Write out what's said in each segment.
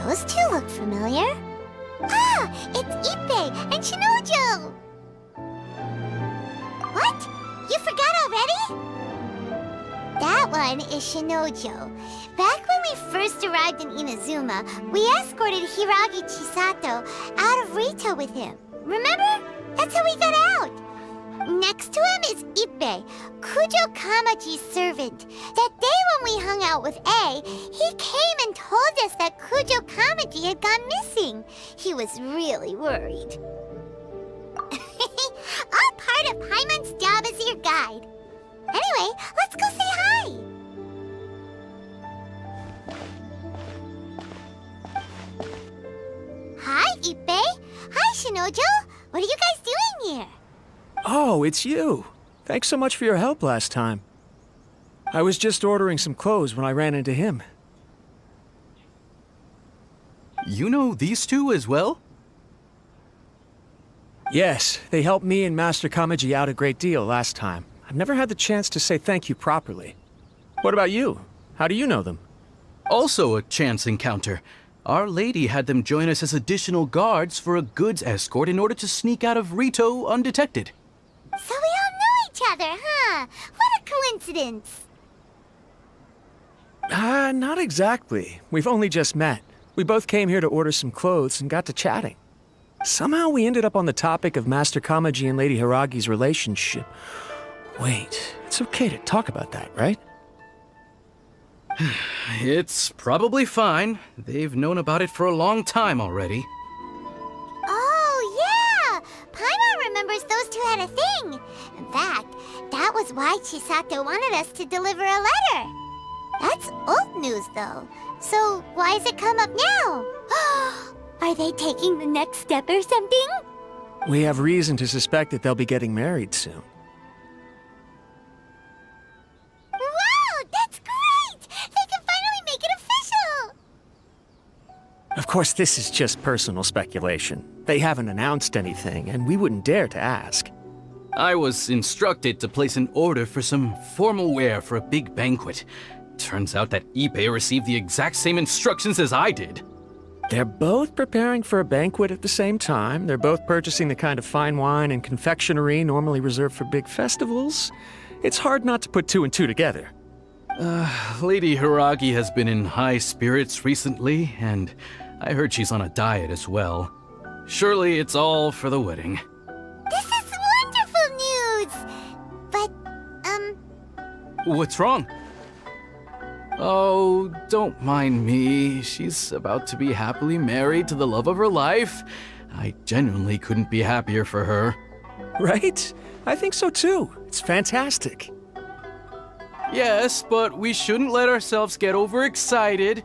Those two look familiar. Ah! It's Ippei and Shinojo! What? You forgot already? That one is Shinojo. Back when we first arrived in Inazuma, we escorted Hiragi Chisato out of Rito with him. Remember? That's how we got out. Next to him is Ippei, Kujo Kamaji's servant. That day when we hung out with A, he came and told us that Kujo Kamaji had gone missing. He was really worried. All part of Paimon's job as your guide. Anyway, let's go say hi. Hi, Ippei. Hi, Shinojo. What are you guys doing here? Oh, it's you. Thanks so much for your help last time. I was just ordering some clothes when I ran into him. You know these two as well? Yes, they helped me and Master Kamaji out a great deal last time. I've never had the chance to say thank you properly. What about you? How do you know them? Also a chance encounter. Our lady had them join us as additional guards for a goods escort in order to sneak out of Rito undetected. So we all know each other, huh? What a coincidence. Not exactly. We've only just met. We both came here to order some clothes and got to chatting. Somehow we ended up on the topic of Master Kamaji and Lady Hiragi's relationship. Wait, it's okay to talk about that, right? It's probably fine. They've known about it for a long time already. Oh, yeah! Paimon remembers those two had a thing. In fact, that was why Chisato wanted us to deliver a letter. That's old news, though. So why has it come up now? Are they taking the next step or something? We have reason to suspect that they'll be getting married soon. Wow, that's great! They can finally make it official! Of course, this is just personal speculation. They haven't announced anything, and we wouldn't dare to ask. I was instructed to place an order for some formal wear for a big banquet. Turns out that Ippei received the exact same instructions as I did. They're both preparing for a banquet at the same time. They're both purchasing the kind of fine wine and confectionery normally reserved for big festivals. It's hard not to put two and two together. Lady Hiragi has been in high spirits recently, and I heard she's on a diet as well. Surely it's all for the wedding. This is wonderful news! But, What's wrong? Oh, don't mind me. She's about to be happily married to the love of her life. I genuinely couldn't be happier for her. Right? I think so too. It's fantastic. Yes, but we shouldn't let ourselves get overexcited.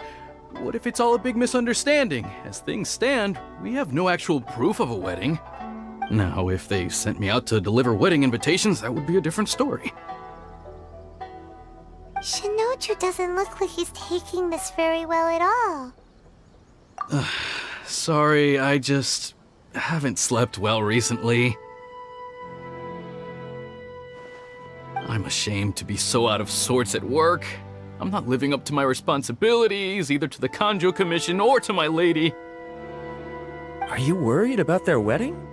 What if it's all a big misunderstanding? As things stand, we have no actual proof of a wedding. Now, if they sent me out to deliver wedding invitations, that would be a different story. Shinojo doesn't look like he's taking this very well at all. Sorry, I just haven't slept well recently. I'm ashamed to be so out of sorts at work. I'm not living up to my responsibilities, either to the Kanjo Commission or to my lady. Are you worried about their wedding?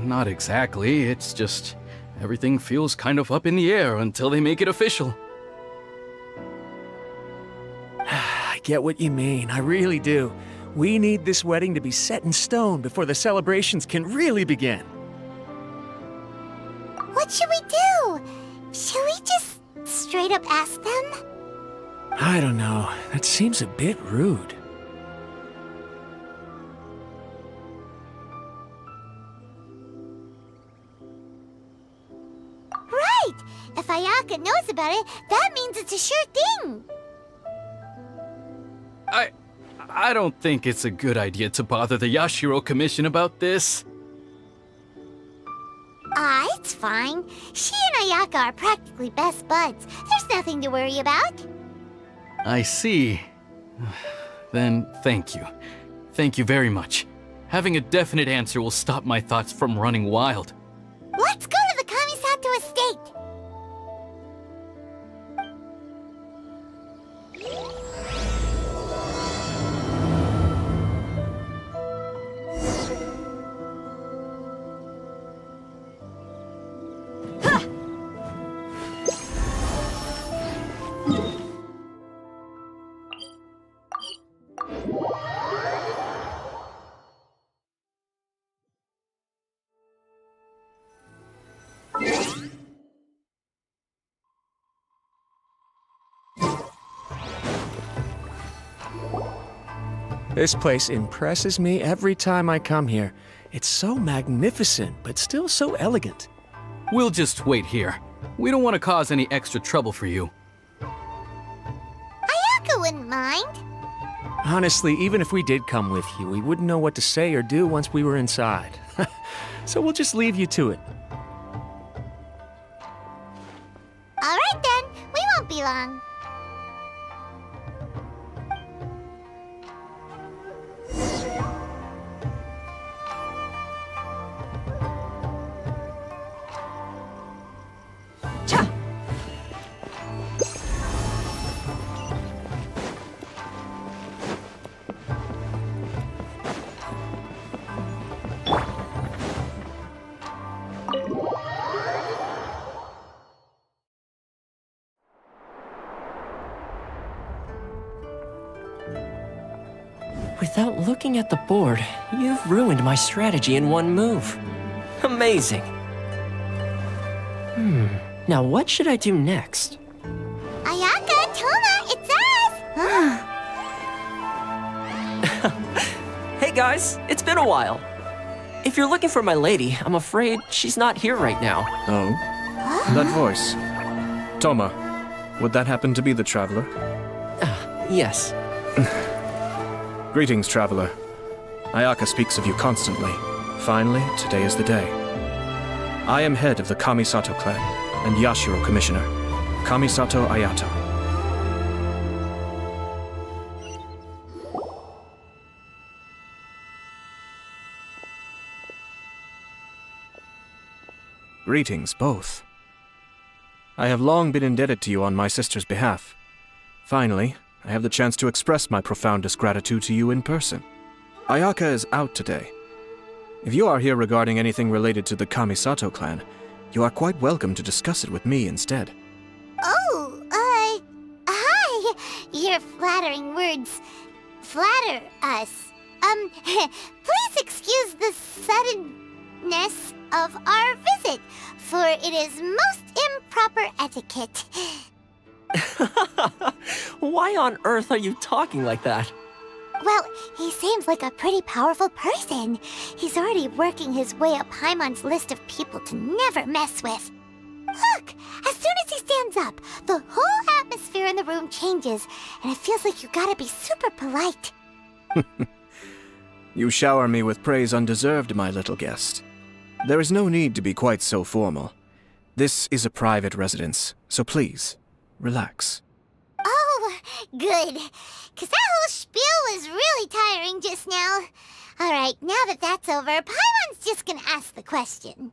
Not exactly, it's just everything feels kind of up in the air until they make it official. I get what you mean, I really do. We need this wedding to be set in stone before the celebrations can really begin. What should we do? Should we just straight up ask them? I don't know. That seems a bit rude. Right! If Ayaka knows about it, that means it's a sure thing! I don't think it's a good idea to bother the Yashiro Commission about this. It's fine. She and Ayaka are practically best buds. There's nothing to worry about. I see. Then thank you. Thank you very much. Having a definite answer will stop my thoughts from running wild. Let's go to the Kamisato estate! This place impresses me every time I come here. It's so magnificent, but still so elegant. We'll just wait here. We don't want to cause any extra trouble for you. Ayaka wouldn't mind. Honestly, even if we did come with you, we wouldn't know what to say or do once we were inside. So we'll just leave you to it. Alright then, we won't be long. Without looking at the board, you've ruined my strategy in one move. Amazing. Now what should I do next? Ayaka, Toma, it's us! Hey guys, it's been a while. If you're looking for my lady, I'm afraid she's not here right now. Oh? That voice. Toma, would that happen to be the traveler? Yes. Greetings, traveler. Ayaka speaks of you constantly. Finally, today is the day. I am head of the Kamisato clan and Yashiro commissioner, Kamisato Ayato. Greetings, both. I have long been indebted to you on my sister's behalf. Finally, I have the chance to express my profoundest gratitude to you in person. Ayaka is out today. If you are here regarding anything related to the Kamisato clan, you are quite welcome to discuss it with me instead. Oh, hi! Your flattering words flatter us. Please excuse the suddenness of our visit, for it is most improper etiquette. Why on earth are you talking like that? Well, he seems like a pretty powerful person. He's already working his way up Paimon's list of people to never mess with. Look, as soon as he stands up, the whole atmosphere in the room changes, and it feels like you gotta be super polite. You shower me with praise undeserved, my little guest. There is no need to be quite so formal. This is a private residence, so please, relax. Oh, good. 'Cause that whole spiel was really tiring just now. Alright, now that that's over, Paimon's just gonna ask the question.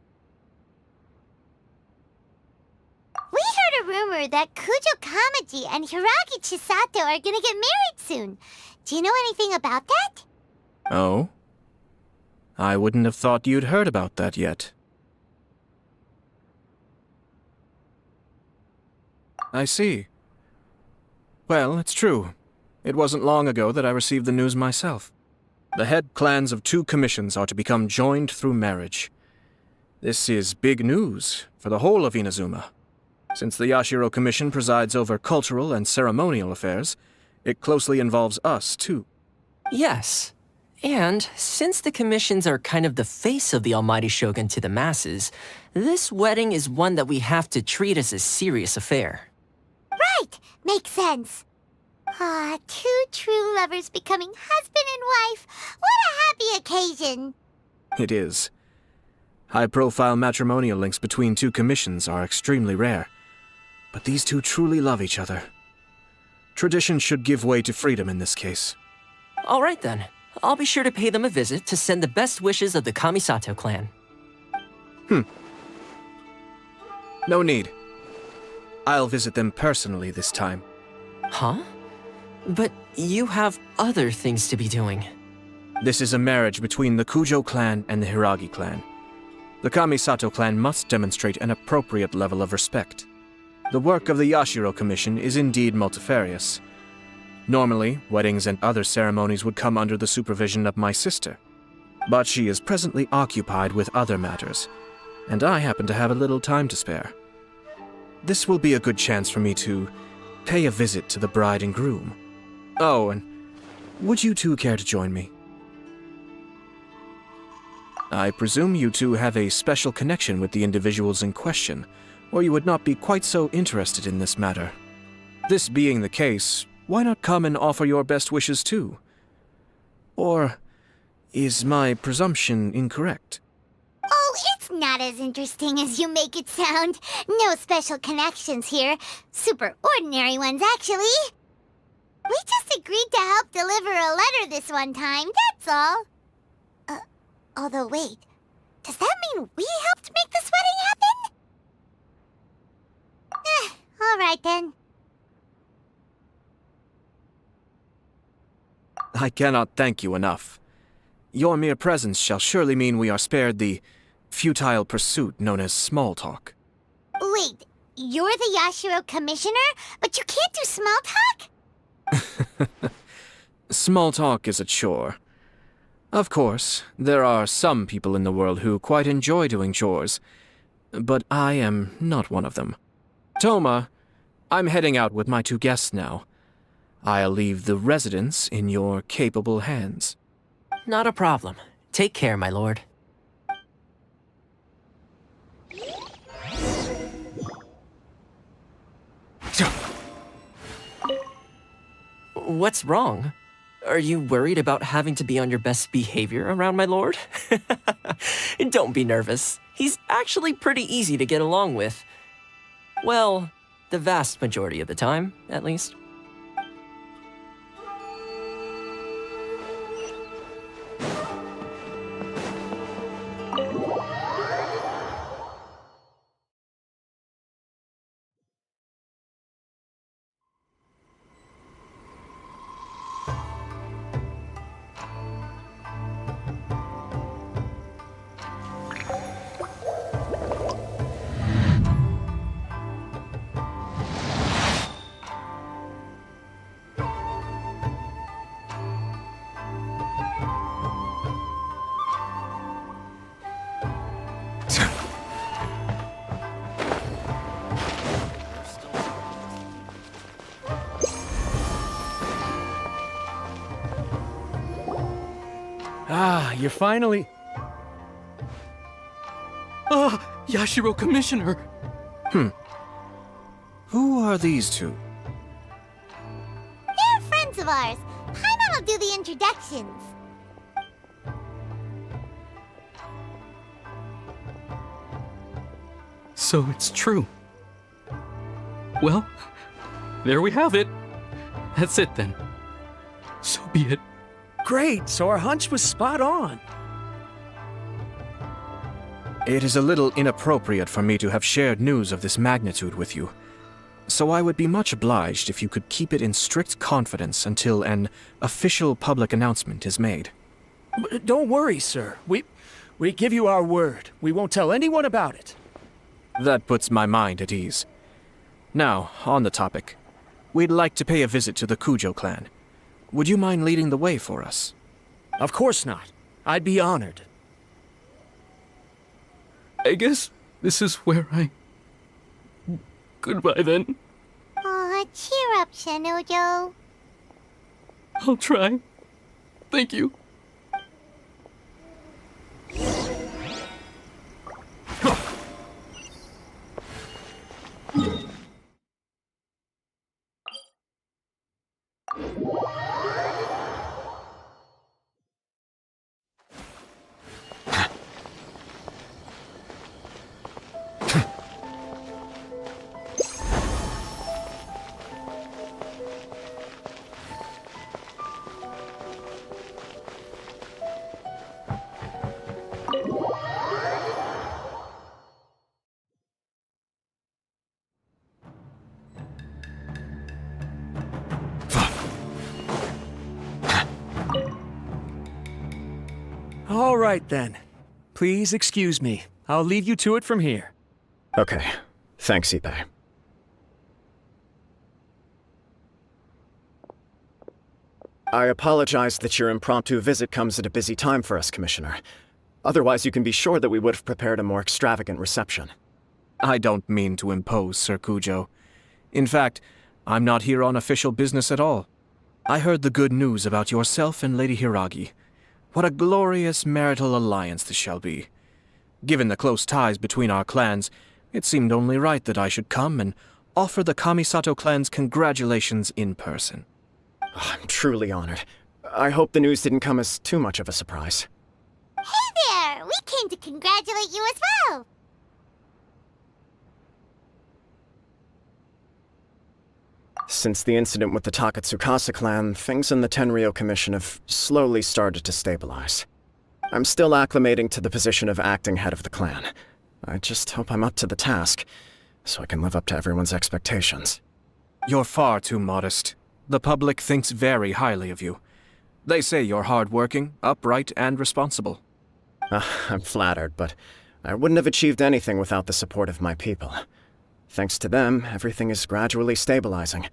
We heard a rumor that Kujo Kamaji and Hiragi Chisato are gonna get married soon. Do you know anything about that? Oh? I wouldn't have thought you'd heard about that yet. I see. Well, it's true. It wasn't long ago that I received the news myself. The head clans of 2 commissions are to become joined through marriage. This is big news for the whole of Inazuma. Since the Yashiro Commission presides over cultural and ceremonial affairs, it closely involves us, too. Yes. And since the commissions are kind of the face of the Almighty Shogun to the masses, this wedding is one that we have to treat as a serious affair. Right, makes sense. Ah, two true lovers becoming husband and wife. What a happy occasion. It is. High-profile matrimonial links between two commissions are extremely rare. But these two truly love each other. Tradition should give way to freedom in this case. All right then. I'll be sure to pay them a visit to send the best wishes of the Kamisato clan. No need. I'll visit them personally this time. Huh? But you have other things to be doing. This is a marriage between the Kujo clan and the Hiragi clan. The Kamisato clan must demonstrate an appropriate level of respect. The work of the Yashiro Commission is indeed multifarious. Normally, weddings and other ceremonies would come under the supervision of my sister. But she is presently occupied with other matters, and I happen to have a little time to spare. This will be a good chance for me to pay a visit to the bride and groom. Oh, and would you two care to join me? I presume you two have a special connection with the individuals in question, or you would not be quite so interested in this matter. This being the case, why not come and offer your best wishes too? Or is my presumption incorrect? Oh, it's not as interesting as you make it sound. No special connections here. Super ordinary ones, actually. We just agreed to help deliver a letter this one time, that's all. Although wait, does that mean we helped make this wedding happen? All right then. I cannot thank you enough. Your mere presence shall surely mean we are spared the futile pursuit known as small talk. Wait, you're the Yashiro Commissioner, but you can't do small talk? Small talk is a chore. Of course, there are some people in the world who quite enjoy doing chores, but I am not one of them. Toma, I'm heading out with my two guests now. I'll leave the residence in your capable hands. Not a problem. Take care, my lord. What's wrong? Are you worried about having to be on your best behavior around my lord? Don't be nervous. He's actually pretty easy to get along with. Well, the vast majority of the time, at least. Ah, you're finally... Yashiro Commissioner! Who are these two? They're friends of ours. Paimon will do the introductions. So it's true. Well, there we have it. That's it then. So be it. Great, so our hunch was spot on. It is a little inappropriate for me to have shared news of this magnitude with you, so I would be much obliged if you could keep it in strict confidence until an official public announcement is made. Don't worry, sir. We give you our word. We won't tell anyone about it. That puts my mind at ease. Now, on the topic. We'd like to pay a visit to the Kujo clan. Would you mind leading the way for us? Of course not. I'd be honored. I guess this is where I Goodbye then. Aw, cheer up, Shinojo. I'll try. Thank you. All right, then. Please excuse me. I'll leave you to it from here. Okay. Thanks, Ippei. I apologize that your impromptu visit comes at a busy time for us, Commissioner. Otherwise, you can be sure that we would have prepared a more extravagant reception. I don't mean to impose, Sir Kujo. In fact, I'm not here on official business at all. I heard the good news about yourself and Lady Hiragi. What a glorious marital alliance this shall be. Given the close ties between our clans, it seemed only right that I should come and offer the Kamisato clan's congratulations in person. I'm truly honored. I hope the news didn't come as too much of a surprise. Hey there! We came to congratulate you as well! Since the incident with the Takatsukasa clan, things in the Tenryou Commission have slowly started to stabilize. I'm still acclimating to the position of acting head of the clan. I just hope I'm up to the task, so I can live up to everyone's expectations. You're far too modest. The public thinks very highly of you. They say you're hardworking, upright, and responsible. I'm flattered, but I wouldn't have achieved anything without the support of my people. Thanks to them, everything is gradually stabilizing,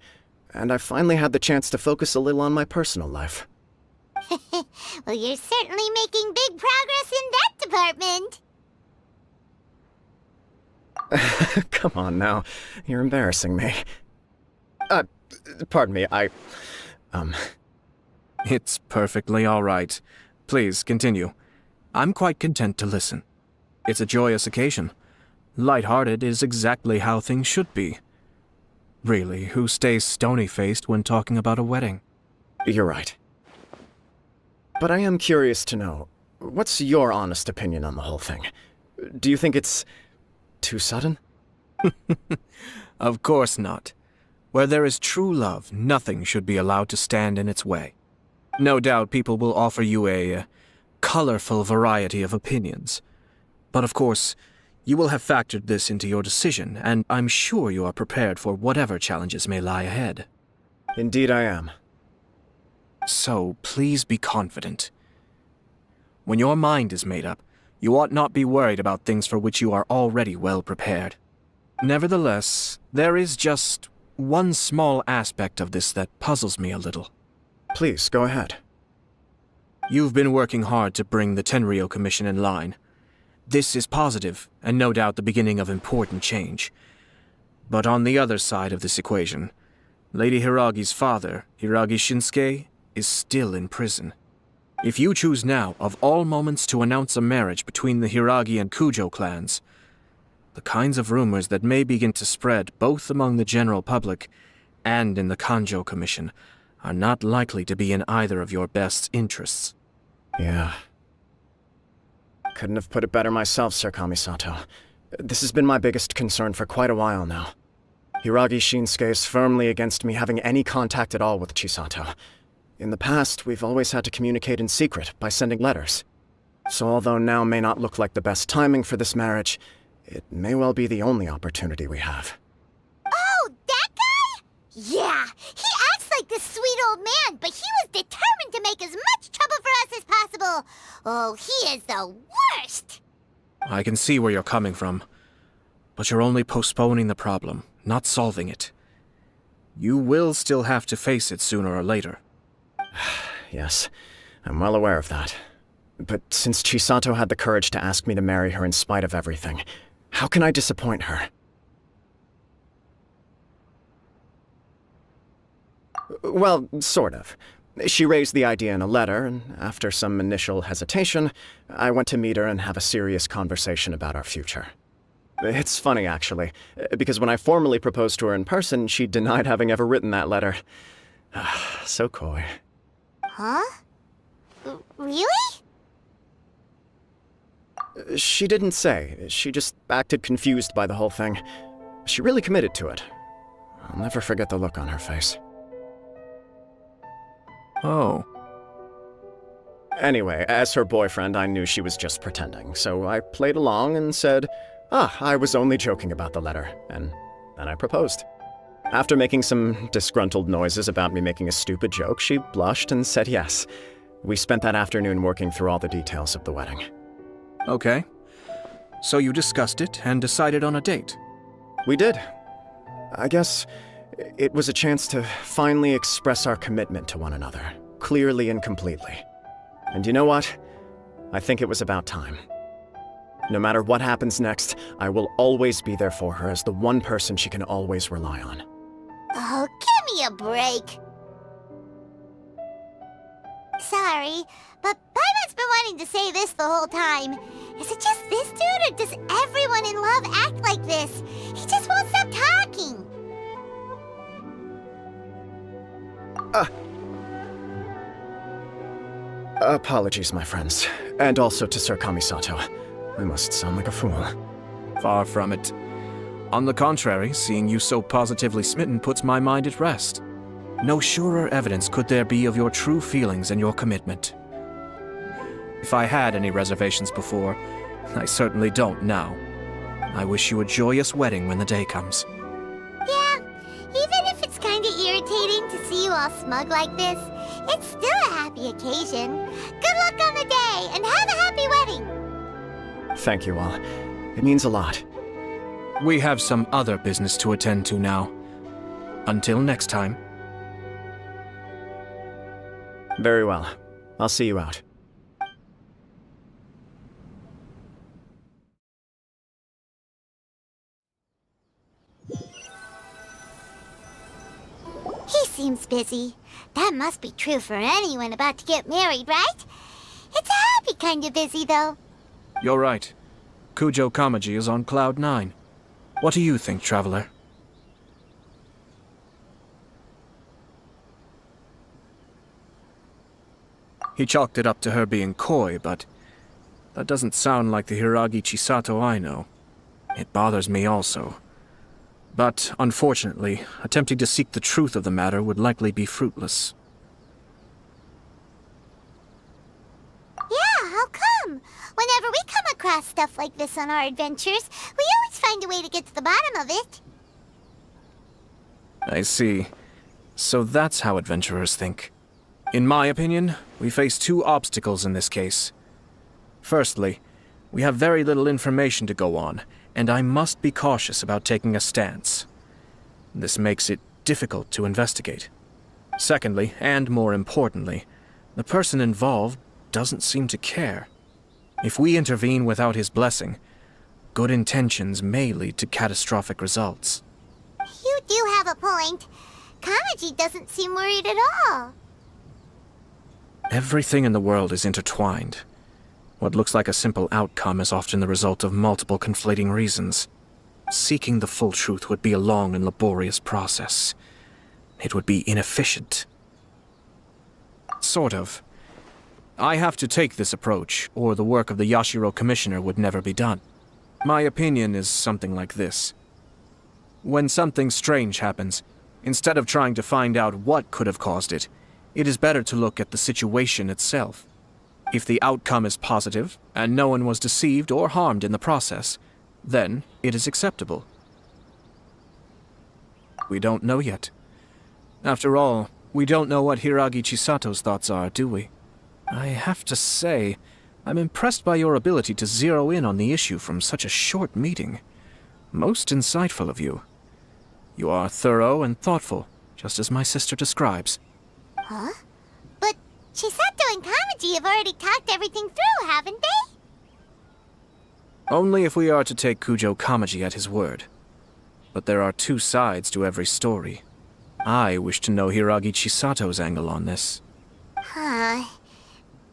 and I've finally had the chance to focus a little on my personal life. Well, you're certainly making big progress in that department. Come on now, you're embarrassing me. Pardon me, It's perfectly all right. Please, continue. I'm quite content to listen. It's a joyous occasion. Light-hearted is exactly how things should be. Really, who stays stony-faced when talking about a wedding? You're right. But I am curious to know, what's your honest opinion on the whole thing? Do you think it's too sudden? Of course not. Where there is true love, nothing should be allowed to stand in its way. No doubt people will offer you a colorful variety of opinions. But of course, you will have factored this into your decision, and I'm sure you are prepared for whatever challenges may lie ahead. Indeed I am. So please be confident. When your mind is made up, you ought not be worried about things for which you are already well prepared. Nevertheless, there is just one small aspect of this that puzzles me a little. Please, go ahead. You've been working hard to bring the Tenryou Commission in line. This is positive, and no doubt the beginning of important change. But on the other side of this equation, Lady Hiragi's father, Hiragi Shinsuke, is still in prison. If you choose now, of all moments, to announce a marriage between the Hiragi and Kujo clans, the kinds of rumors that may begin to spread both among the general public and in the Kanjo Commission are not likely to be in either of your best interests. Yeah. Couldn't have put it better myself, Sir Kamisato. This has been my biggest concern for quite a while now. Hiragi Shinsuke is firmly against me having any contact at all with Chisato. In the past, we've always had to communicate in secret by sending letters. So although now may not look like the best timing for this marriage, it may well be the only opportunity we have. Oh, that guy? Yeah, he acts like this sweet old man, but he was determined to make as much trouble for us as possible. Oh, he is the worst! I can see where you're coming from, but you're only postponing the problem, not solving it. You will still have to face it sooner or later. Yes, I'm well aware of that. But since Chisato had the courage to ask me to marry her in spite of everything, how can I disappoint her? Well, sort of. She raised the idea in a letter, and after some initial hesitation, I went to meet her and have a serious conversation about our future. It's funny, actually, because when I formally proposed to her in person, she denied having ever written that letter. So coy. Huh? Really? She didn't say. She just acted confused by the whole thing. She really committed to it. I'll never forget the look on her face. Oh. Anyway, as her boyfriend, I knew she was just pretending, so I played along and said, I was only joking about the letter, and then I proposed. After making some disgruntled noises about me making a stupid joke, she blushed and said yes. We spent that afternoon working through all the details of the wedding. Okay. So you discussed it and decided on a date? We did. I guess it was a chance to finally express our commitment to one another, clearly and completely. And you know what? I think it was about time. No matter what happens next, I will always be there for her as the one person she can always rely on. Oh, give me a break. Sorry, but Paimon's been wanting to say this the whole time. Is it just this dude, or does everyone in love act like this? He just won't stop talking. Apologies, my friends. And also to Sir Kamisato. I must sound like a fool. Far from it. On the contrary, seeing you so positively smitten puts my mind at rest. No surer evidence could there be of your true feelings and your commitment. If I had any reservations before, I certainly don't now. I wish you a joyous wedding when the day comes. Yeah, even if it's kinda irritating to see you all smug like this, it's still a happy occasion. Good luck on the day, and have a happy wedding! Thank you all. It means a lot. We have some other business to attend to now. Until next time. Very well. I'll see you out. He seems busy. That must be true for anyone about to get married, right? It's a happy kind of busy, though. You're right. Kujo Kamaji is on Cloud 9. What do you think, Traveler? He chalked it up to her being coy, but that doesn't sound like the Hiragi Chisato I know. It bothers me also. But, unfortunately, attempting to seek the truth of the matter would likely be fruitless. Yeah, how come? Whenever we come across stuff like this on our adventures, we always find a way to get to the bottom of it. I see. So that's how adventurers think. In my opinion, we face two obstacles in this case. Firstly, we have very little information to go on, and I must be cautious about taking a stance. This makes it difficult to investigate. Secondly, and more importantly, the person involved doesn't seem to care. If we intervene without his blessing, good intentions may lead to catastrophic results. You do have a point. Kamaji doesn't seem worried at all. Everything in the world is intertwined. What looks like a simple outcome is often the result of multiple conflating reasons. Seeking the full truth would be a long and laborious process. It would be inefficient. Sort of. I have to take this approach, or the work of the Yashiro Commissioner would never be done. My opinion is something like this. When something strange happens, instead of trying to find out what could have caused it, it is better to look at the situation itself. If the outcome is positive, and no one was deceived or harmed in the process, then it is acceptable. We don't know yet. After all, we don't know what Hiragi Chisato's thoughts are, do we? I have to say, I'm impressed by your ability to zero in on the issue from such a short meeting. Most insightful of you. You are thorough and thoughtful, just as my sister describes. Huh? But Chisato and Kamaji have already talked everything through, haven't they? Only if we are to take Kujo Kamaji at his word. But there are two sides to every story. I wish to know Hiragi Chisato's angle on this. Huh.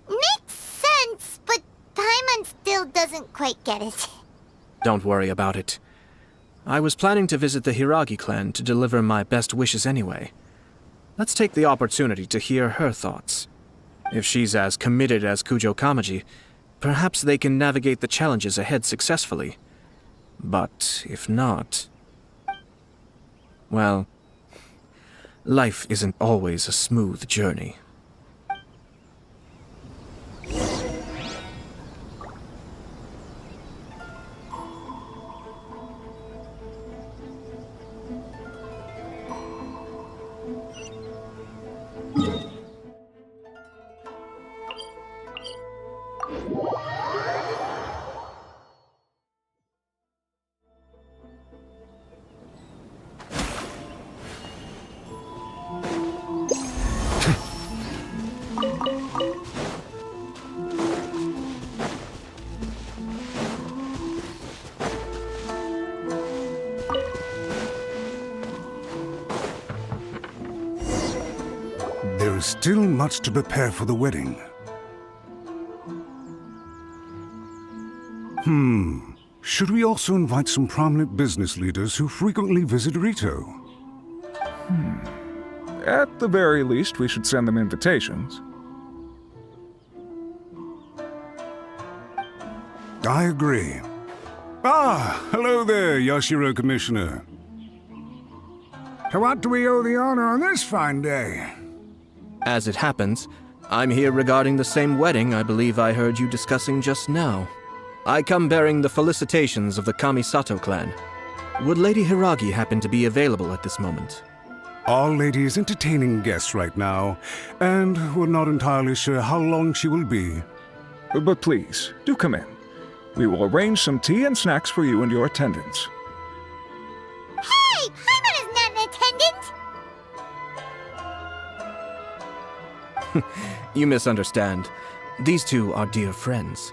Makes sense, but Paimon still doesn't quite get it. Don't worry about it. I was planning to visit the Hiragi clan to deliver my best wishes anyway. Let's take the opportunity to hear her thoughts. If she's as committed as Kujo Kamaji, perhaps they can navigate the challenges ahead successfully. But if not... well, life isn't always a smooth journey. There is still much to prepare for the wedding. Should we also invite some prominent business leaders who frequently visit Rito? At the very least, we should send them invitations. I agree. Ah, hello there, Yashiro Commissioner. To what do we owe the honor on this fine day? As it happens, I'm here regarding the same wedding I believe I heard you discussing just now. I come bearing the felicitations of the Kamisato clan. Would Lady Hiragi happen to be available at this moment? Our lady is entertaining guests right now, and we're not entirely sure how long she will be. But please, do come in. We will arrange some tea and snacks for you and your attendants. Hey! Paimon is not an attendant! You misunderstand. These two are dear friends.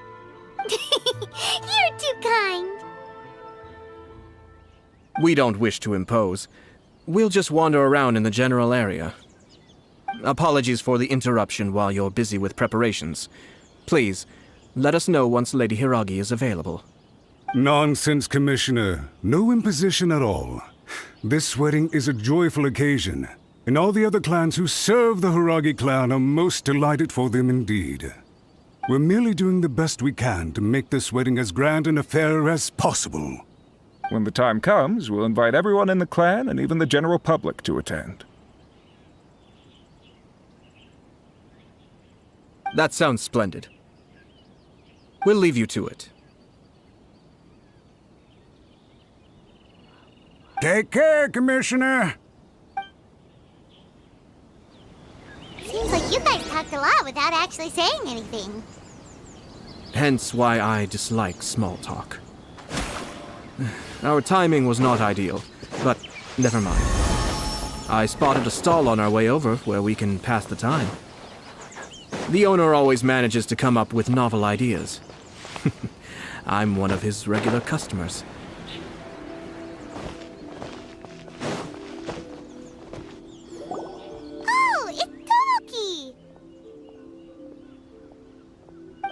You're too kind. We don't wish to impose. We'll just wander around in the general area. Apologies for the interruption while you're busy with preparations. Please, let us know once Lady Hiragi is available. Nonsense, Commissioner. No imposition at all. This wedding is a joyful occasion, and all the other clans who serve the Hiragi clan are most delighted for them indeed. We're merely doing the best we can to make this wedding as grand an affair as possible. When the time comes, we'll invite everyone in the clan and even the general public to attend. That sounds splendid. We'll leave you to it. Take care, Commissioner. Seems like you guys talked a lot without actually saying anything. Hence why I dislike small talk. Our timing was not ideal, but never mind. I spotted a stall on our way over where we can pass the time. The owner always manages to come up with novel ideas. I'm one of his regular customers. Oh, it's Tomoki!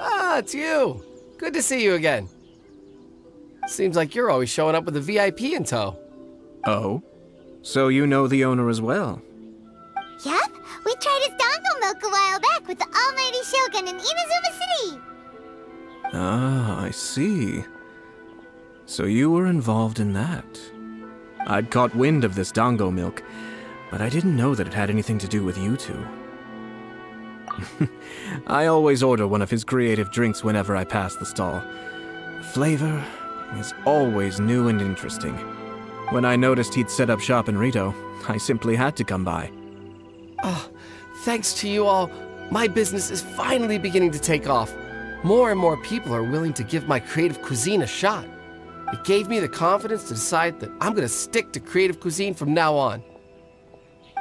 Ah, it's you. Good to see you again. Seems like you're always showing up with a VIP in tow. Oh? So you know the owner as well? Yup, we tried his dango milk a while back with the almighty Shogun in Inazuma City. Ah, I see. So you were involved in that. I'd caught wind of this dango milk, but I didn't know that it had anything to do with you two. I always order one of his creative drinks whenever I pass the stall. The flavor is always new and interesting. When I noticed he'd set up shop in Rito, I simply had to come by. Thanks to you all, my business is finally beginning to take off. More and more people are willing to give my creative cuisine a shot. It gave me the confidence to decide that I'm going to stick to creative cuisine from now on.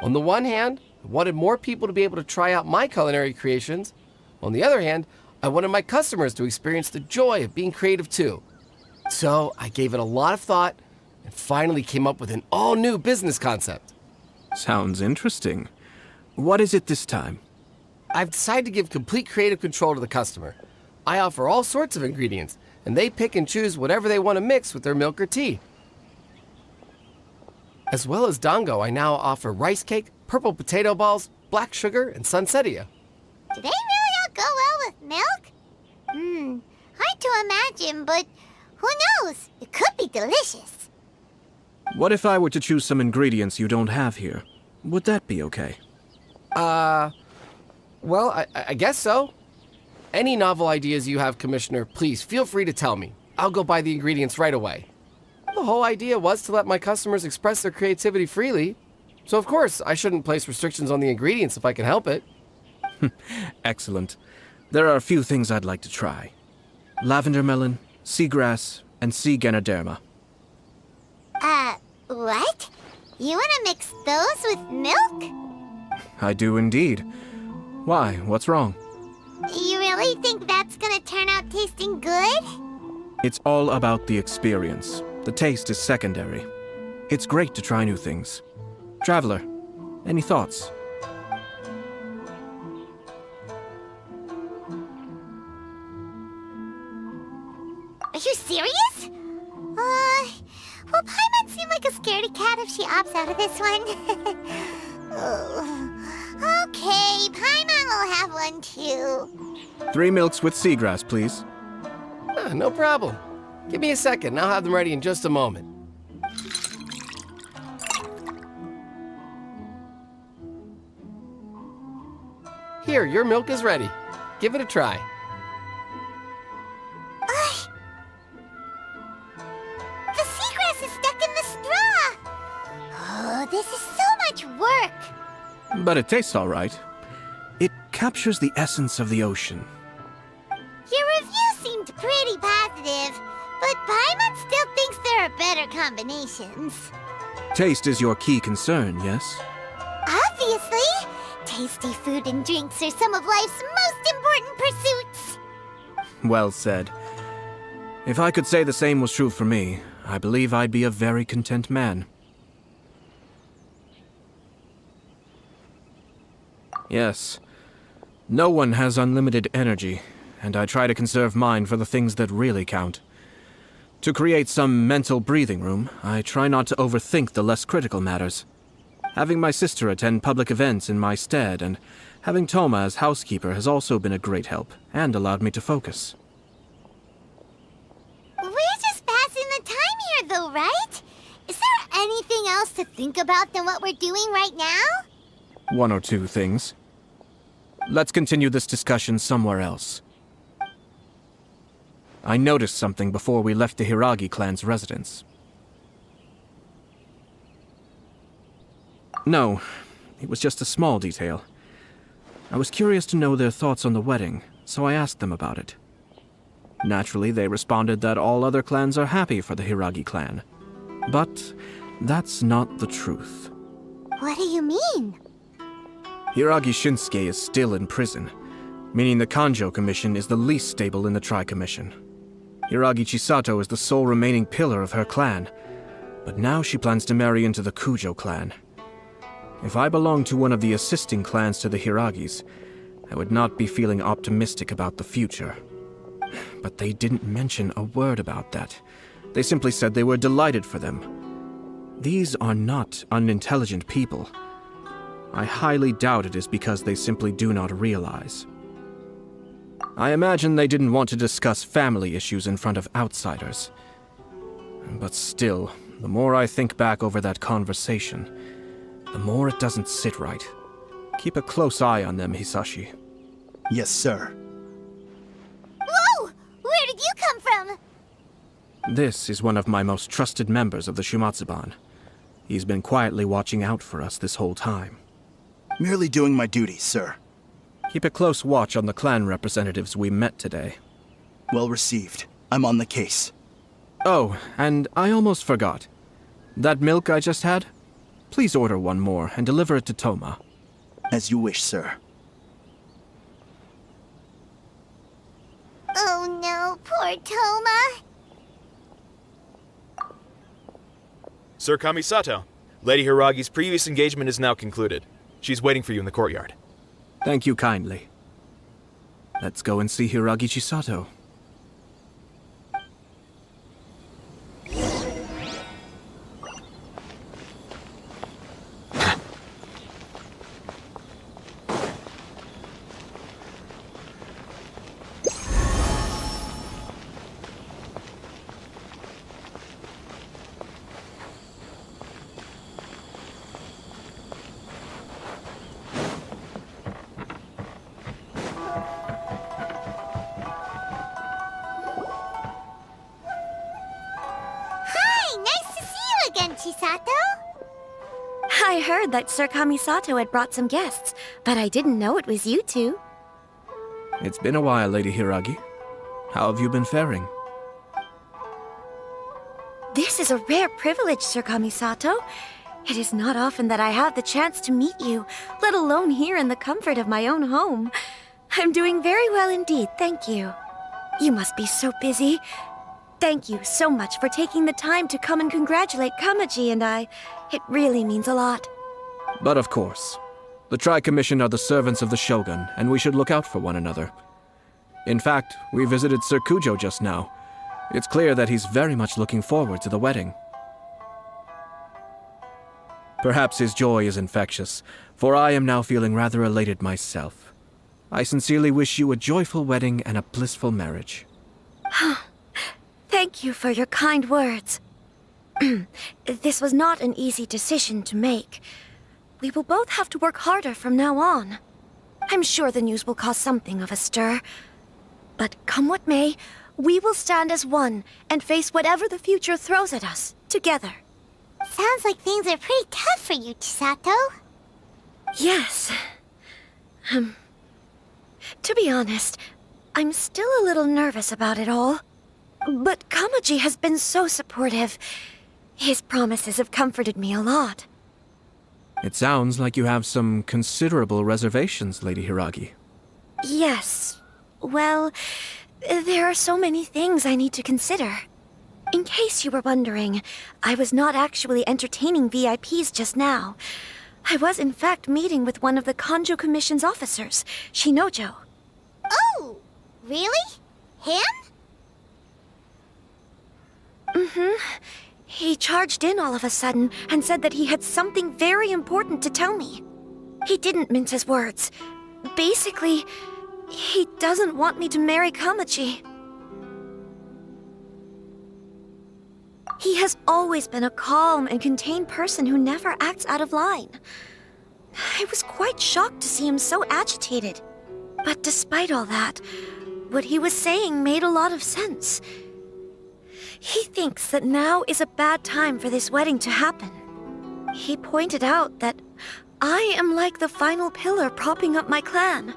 On the one hand, I wanted more people to be able to try out my culinary creations. On the other hand, I wanted my customers to experience the joy of being creative too. So I gave it a lot of thought and finally came up with an all-new business concept. Sounds interesting. What is it this time? I've decided to give complete creative control to the customer. I offer all sorts of ingredients, and they pick and choose whatever they want to mix with their milk or tea. As well as dango, I now offer rice cake, purple potato balls, black sugar, and sunsettia. Do they really all go well with milk? Hard to imagine, but who knows? It could be delicious. What if I were to choose some ingredients you don't have here? Would that be okay? Well, I guess so. Any novel ideas you have, Commissioner, please feel free to tell me. I'll go buy the ingredients right away. The whole idea was to let my customers express their creativity freely. So of course, I shouldn't place restrictions on the ingredients if I can help it. Excellent. There are a few things I'd like to try. Lavender melon, seagrass, and sea ganoderma. What? You wanna mix those with milk? I do indeed. Why? What's wrong? You really think that's gonna turn out tasting good? It's all about the experience. The taste is secondary. It's great to try new things. Traveler, any thoughts? Are you serious? Well, Paimon seem like a scaredy cat if she opts out of this one. Okay, Paimon will have one too. 3 milks with seagrass, please. No problem. Give me a second, and I'll have them ready in just a moment. Here, your milk is ready. Give it a try. The seagrass is stuck in the straw! Oh, this is so much work! But it tastes all right. It captures the essence of the ocean. Your review seemed pretty positive, but Paimon still thinks there are better combinations. Taste is your key concern, yes? Obviously! Tasty food and drinks are some of life's most important pursuits! Well said. If I could say the same was true for me, I believe I'd be a very content man. Yes. No one has unlimited energy, and I try to conserve mine for the things that really count. To create some mental breathing room, I try not to overthink the less critical matters. Having my sister attend public events in my stead and having Toma as housekeeper has also been a great help and allowed me to focus. We're just passing the time here, though, right? Is there anything else to think about than what we're doing right now? 1 or 2 things. Let's continue this discussion somewhere else. I noticed something before we left the Hiragi clan's residence. No, it was just a small detail. I was curious to know their thoughts on the wedding, so I asked them about it. Naturally, they responded that all other clans are happy for the Hiragi clan. But that's not the truth. What do you mean? Hiragi Shinsuke is still in prison, meaning the Kanjo Commission is the least stable in the Tri-Commission. Hiragi Chisato is the sole remaining pillar of her clan, but now she plans to marry into the Kujo clan. If I belonged to one of the assisting clans to the Hiragis, I would not be feeling optimistic about the future. But they didn't mention a word about that. They simply said they were delighted for them. These are not unintelligent people. I highly doubt it is because they simply do not realize. I imagine they didn't want to discuss family issues in front of outsiders. But still, the more I think back over that conversation, the more it doesn't sit right. Keep a close eye on them, Hisashi. Yes, sir. Whoa! Where did you come from? This is one of my most trusted members of the Shumatsuban. He's been quietly watching out for us this whole time. Merely doing my duty, sir. Keep a close watch on the clan representatives we met today. Well received. I'm on the case. Oh, and I almost forgot. That milk I just had? Please order one more and deliver it to Toma. As you wish, sir. Oh no, poor Toma. Sir Kamisato, Lady Hiragi's previous engagement is now concluded. She's waiting for you in the courtyard. Thank you kindly. Let's go and see Hiragi Chisato. Hi, nice to see you again, Chisato. I heard that Sir Kamisato had brought some guests, but I didn't know it was you two. It's been a while, Lady Hiragi. How have you been faring? This is a rare privilege, Sir Kamisato. It is not often that I have the chance to meet you, let alone here in the comfort of my own home. I'm doing very well indeed, thank you. You must be so busy. Thank you so much for taking the time to come and congratulate Kamaji and I. It really means a lot. But of course, the Tri-Commission are the servants of the Shogun, and we should look out for one another. In fact, we visited Sir Kujo just now. It's clear that he's very much looking forward to the wedding. Perhaps his joy is infectious, for I am now feeling rather elated myself. I sincerely wish you a joyful wedding and a blissful marriage. Thank you for your kind words. This was not an easy decision to make. We will both have to work harder from now on. I'm sure the news will cause something of a stir. But come what may, we will stand as one and face whatever the future throws at us, together. Sounds like things are pretty tough for you, Chisato. Yes. To be honest, I'm still a little nervous about it all. But Kamaji has been so supportive. His promises have comforted me a lot. It sounds like you have some considerable reservations, Lady Hiragi. Yes. Well, there are so many things I need to consider. In case you were wondering, I was not actually entertaining VIPs just now. I was in fact meeting with one of the Kanjo Commission's officers, Shinojo. Oh, really? Him? He charged in all of a sudden and said that he had something very important to tell me. He didn't mince his words. Basically, he doesn't want me to marry Kamaji. He has always been a calm and contained person who never acts out of line. I was quite shocked to see him so agitated. But despite all that, what he was saying made a lot of sense. He thinks that now is a bad time for this wedding to happen. He pointed out that I am like the final pillar propping up my clan.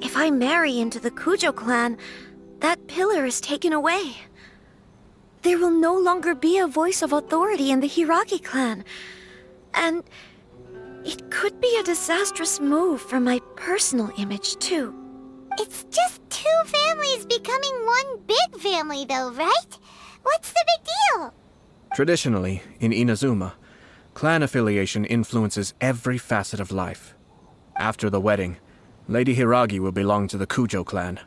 If I marry into the Kujo clan, that pillar is taken away. There will no longer be a voice of authority in the Hiragi clan. And it could be a disastrous move for my personal image, too. It's just two families becoming one big family, though, right? What's the big deal? Traditionally, in Inazuma, clan affiliation influences every facet of life. After the wedding, Lady Hiragi will belong to the Kujo clan.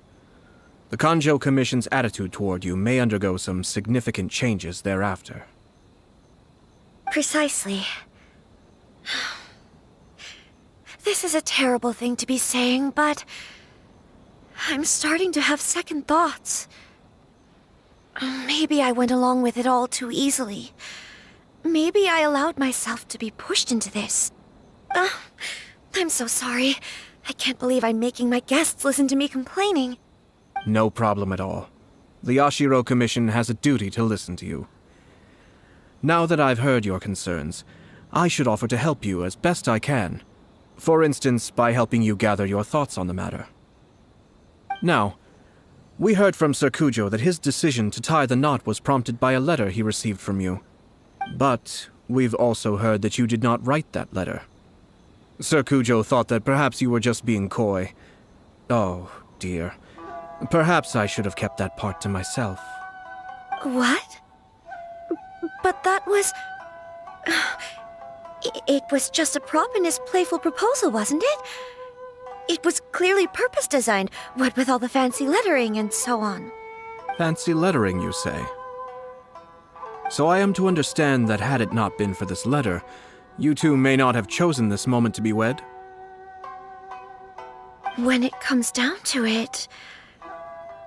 The Kanjo Commission's attitude toward you may undergo some significant changes thereafter. Precisely. This is a terrible thing to be saying, but I'm starting to have second thoughts. Maybe I went along with it all too easily. Maybe I allowed myself to be pushed into this. I'm so sorry. I can't believe I'm making my guests listen to me complaining. No problem at all. The Yashiro Commission has a duty to listen to you. Now that I've heard your concerns, I should offer to help you as best I can. For instance, by helping you gather your thoughts on the matter. Now, we heard from Sir Kujo that his decision to tie the knot was prompted by a letter he received from you. But we've also heard that you did not write that letter. Sir Kujo thought that perhaps you were just being coy. Oh, dear. Perhaps I should have kept that part to myself. What? But that was... It was just a prop in his playful proposal, wasn't it? It was clearly purpose designed, what with all the fancy lettering and so on. Fancy lettering, you say? So I am to understand that had it not been for this letter, you two may not have chosen this moment to be wed? When it comes down to it,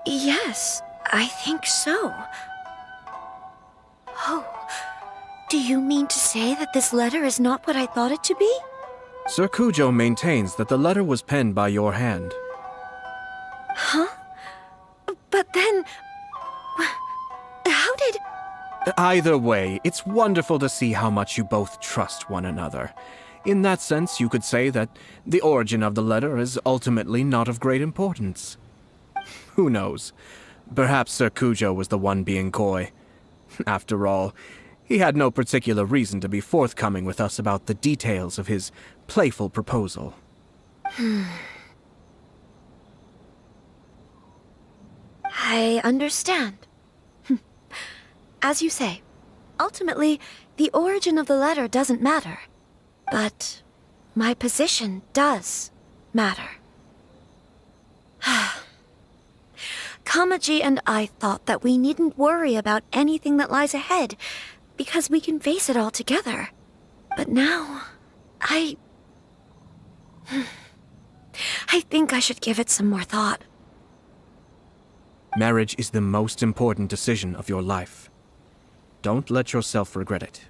yes, I think so. Oh, do you mean to say that this letter is not what I thought it to be? Sir Kujo maintains that the letter was penned by your hand. Huh? But then... how did... Either way, it's wonderful to see how much you both trust one another. In that sense, you could say that the origin of the letter is ultimately not of great importance. Who knows? Perhaps Sir Kujo was the one being coy. After all, he had no particular reason to be forthcoming with us about the details of his playful proposal. I understand. As you say, ultimately, the origin of the letter doesn't matter. But my position does matter. Kamaji and I thought that we needn't worry about anything that lies ahead, because we can face it all together. But now, I think I should give it some more thought. Marriage is the most important decision of your life. Don't let yourself regret it.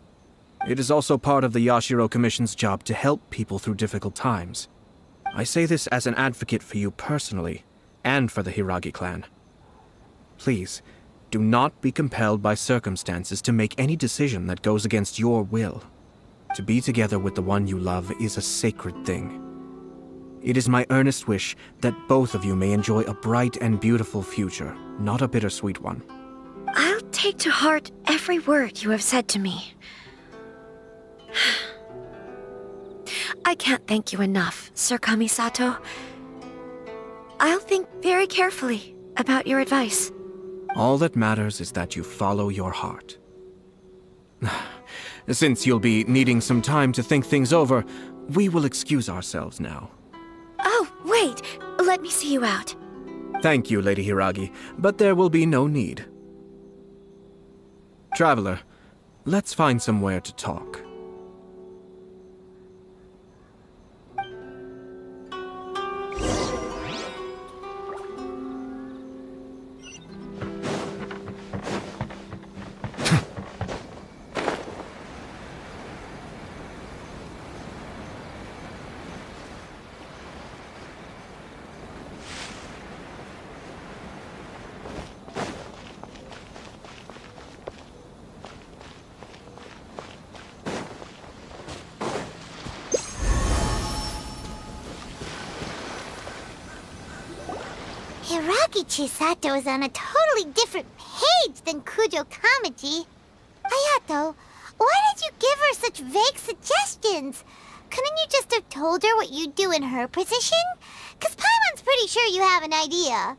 It is also part of the Yashiro Commission's job to help people through difficult times. I say this as an advocate for you personally, and for the Hiragi clan. Please, do not be compelled by circumstances to make any decision that goes against your will. To be together with the one you love is a sacred thing. It is my earnest wish that both of you may enjoy a bright and beautiful future, not a bittersweet one. I'll take to heart every word you have said to me. I can't thank you enough, Sir Kamisato. I'll think very carefully about your advice. All that matters is that you follow your heart. Since you'll be needing some time to think things over, we will excuse ourselves now. Oh, wait! Let me see you out. Thank you, Lady Hiragi, but there will be no need. Traveler, let's find somewhere to talk. Hiragi Chisato is on a totally different page than Kujo Kamaji. Ayato, why did you give her such vague suggestions? Couldn't you just have told her what you'd do in her position? 'Cause Paimon's pretty sure you have an idea.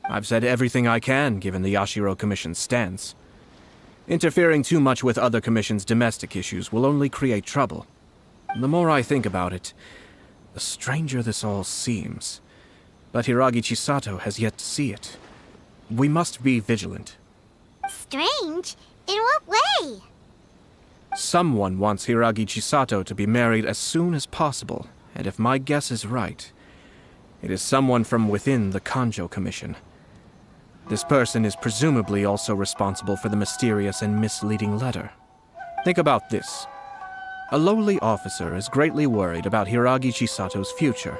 I've said everything I can, given the Yashiro Commission's stance. Interfering too much with other commission's domestic issues will only create trouble. The more I think about it, the stranger this all seems. But Hiragi Chisato has yet to see it. We must be vigilant. Strange? In what way? Someone wants Hiragi Chisato to be married as soon as possible, and if my guess is right, it is someone from within the Kanjo Commission. This person is presumably also responsible for the mysterious and misleading letter. Think about this. A lowly officer is greatly worried about Hiragi Chisato's future,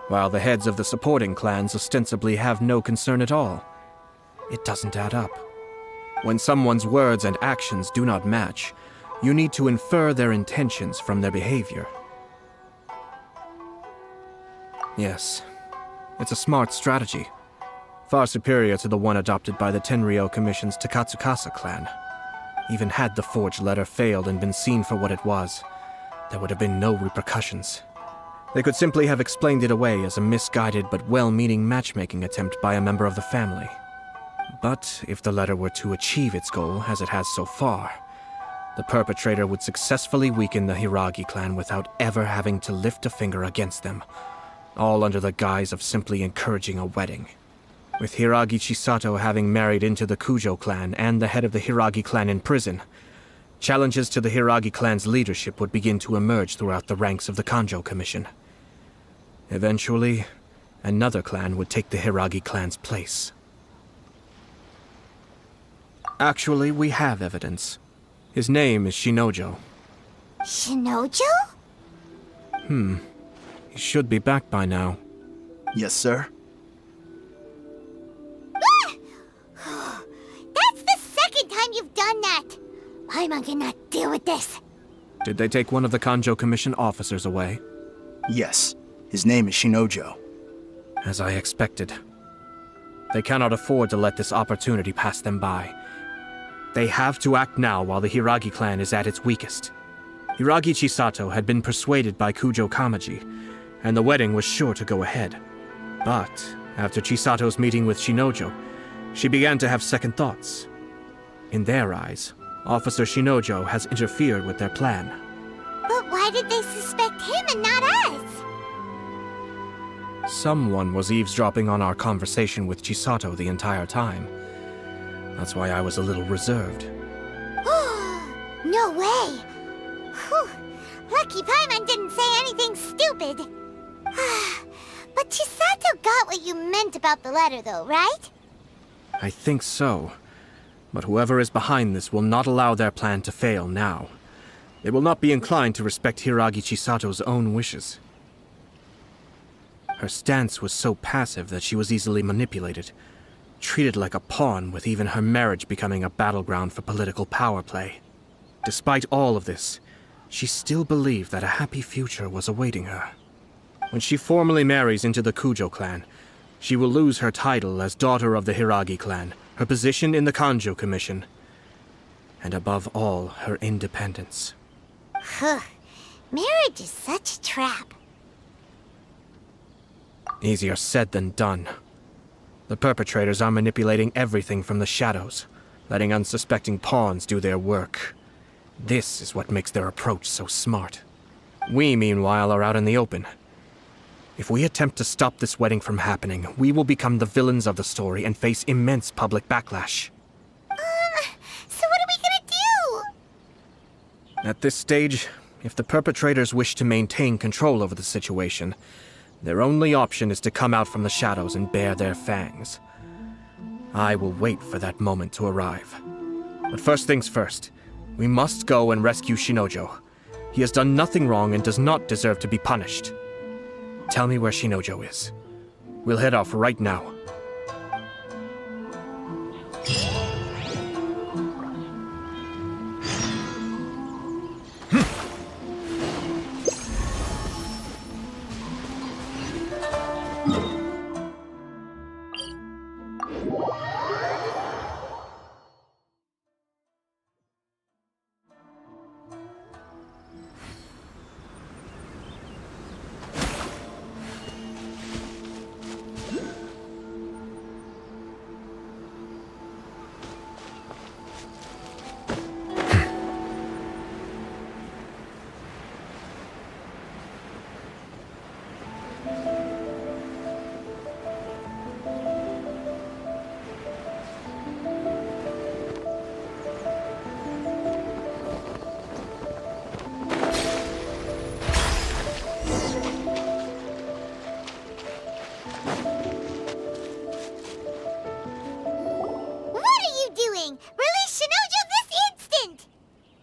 while the heads of the supporting clans ostensibly have no concern at all. It doesn't add up. When someone's words and actions do not match, you need to infer their intentions from their behavior. Yes, it's a smart strategy, far superior to the one adopted by the Tenryou Commission's Takatsukasa clan. Even had the forged letter failed and been seen for what it was, there would have been no repercussions. They could simply have explained it away as a misguided but well-meaning matchmaking attempt by a member of the family. But if the letter were to achieve its goal, as it has so far, the perpetrator would successfully weaken the Hiragi clan without ever having to lift a finger against them, all under the guise of simply encouraging a wedding. With Hiragi Chisato having married into the Kujo clan and the head of the Hiragi clan in prison, challenges to the Hiragi clan's leadership would begin to emerge throughout the ranks of the Kanjo Commission. Eventually, another clan would take the Hiragi clan's place. Actually, we have evidence. His name is Shinojo. Shinojo? He should be back by now. Yes, sir. That's the second time you've done that! I cannot deal with this. Did they take one of the Kanjo Commission officers away? Yes. His name is Shinojo. As I expected. They cannot afford to let this opportunity pass them by. They have to act now while the Hiragi clan is at its weakest. Hiragi Chisato had been persuaded by Kujo Kamaji, and the wedding was sure to go ahead. But after Chisato's meeting with Shinojo, she began to have second thoughts. In their eyes, Officer Shinojo has interfered with their plan. But why did they suspect him and not us? Someone was eavesdropping on our conversation with Chisato the entire time. That's why I was a little reserved. No way! Whew. Lucky Paimon didn't say anything stupid. But Chisato got what you meant about the letter, though, right? I think so. But whoever is behind this will not allow their plan to fail now. They will not be inclined to respect Hiragi Chisato's own wishes. Her stance was so passive that she was easily manipulated, treated like a pawn, with even her marriage becoming a battleground for political power play. Despite all of this, she still believed that a happy future was awaiting her. When she formally marries into the Kujo clan, she will lose her title as daughter of the Hiragi clan, her position in the Kanjo Commission, and above all, her independence. Marriage is such a trap. Easier said than done. The perpetrators are manipulating everything from the shadows, letting unsuspecting pawns do their work. This is what makes their approach so smart. We, meanwhile, are out in the open. If we attempt to stop this wedding from happening, we will become the villains of the story and face immense public backlash. So what are we gonna do? At this stage, if the perpetrators wish to maintain control over the situation, their only option is to come out from the shadows and bare their fangs. I will wait for that moment to arrive. But first things first, we must go and rescue Shinojo. He has done nothing wrong and does not deserve to be punished. Tell me where Shinojo is. We'll head off right now.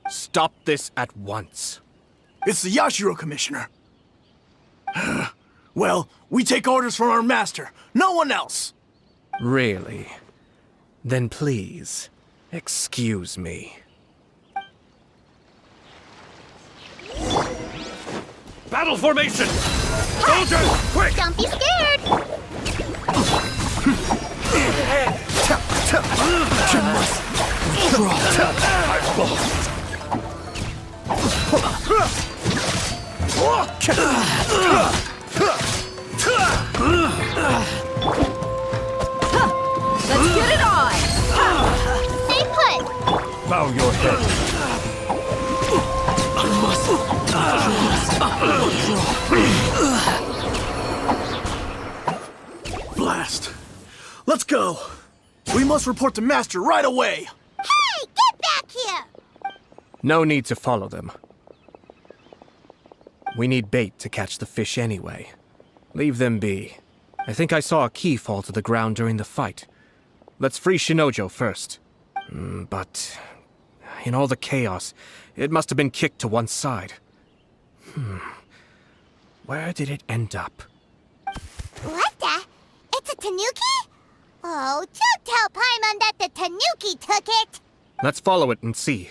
Stop this at once. It's the Yashiro Commissioner. Well, we take orders from our master. No one else. Really? Then please, excuse me. Battle formation! Soldiers, quick! Don't be scared! Let's get it on! Stay put! Bow your head. Blast. Let's go. We must report to Master right away. Hey, get back here! No need to follow them. We need bait to catch the fish anyway. Leave them be. I think I saw a key fall to the ground during the fight. Let's free Shinojo first. But in all the chaos, it must have been kicked to one side. Where did it end up? What the? It's a tanuki? Oh, don't tell Paimon that the tanuki took it! Let's follow it and see.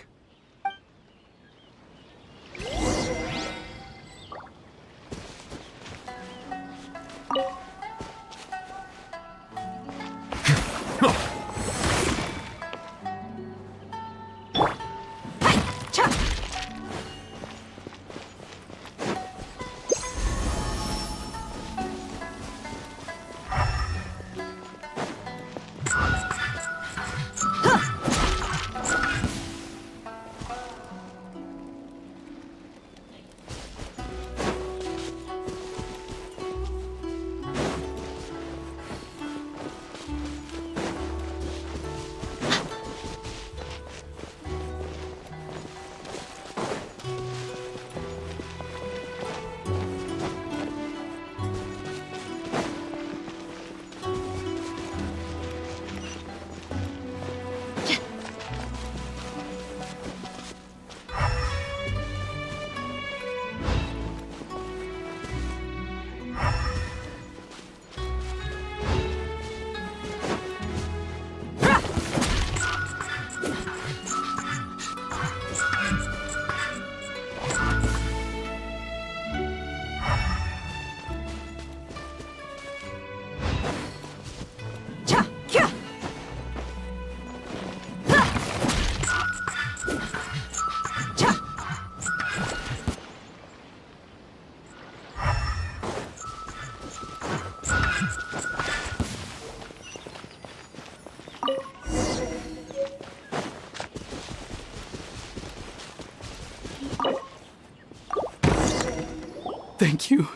Thank you.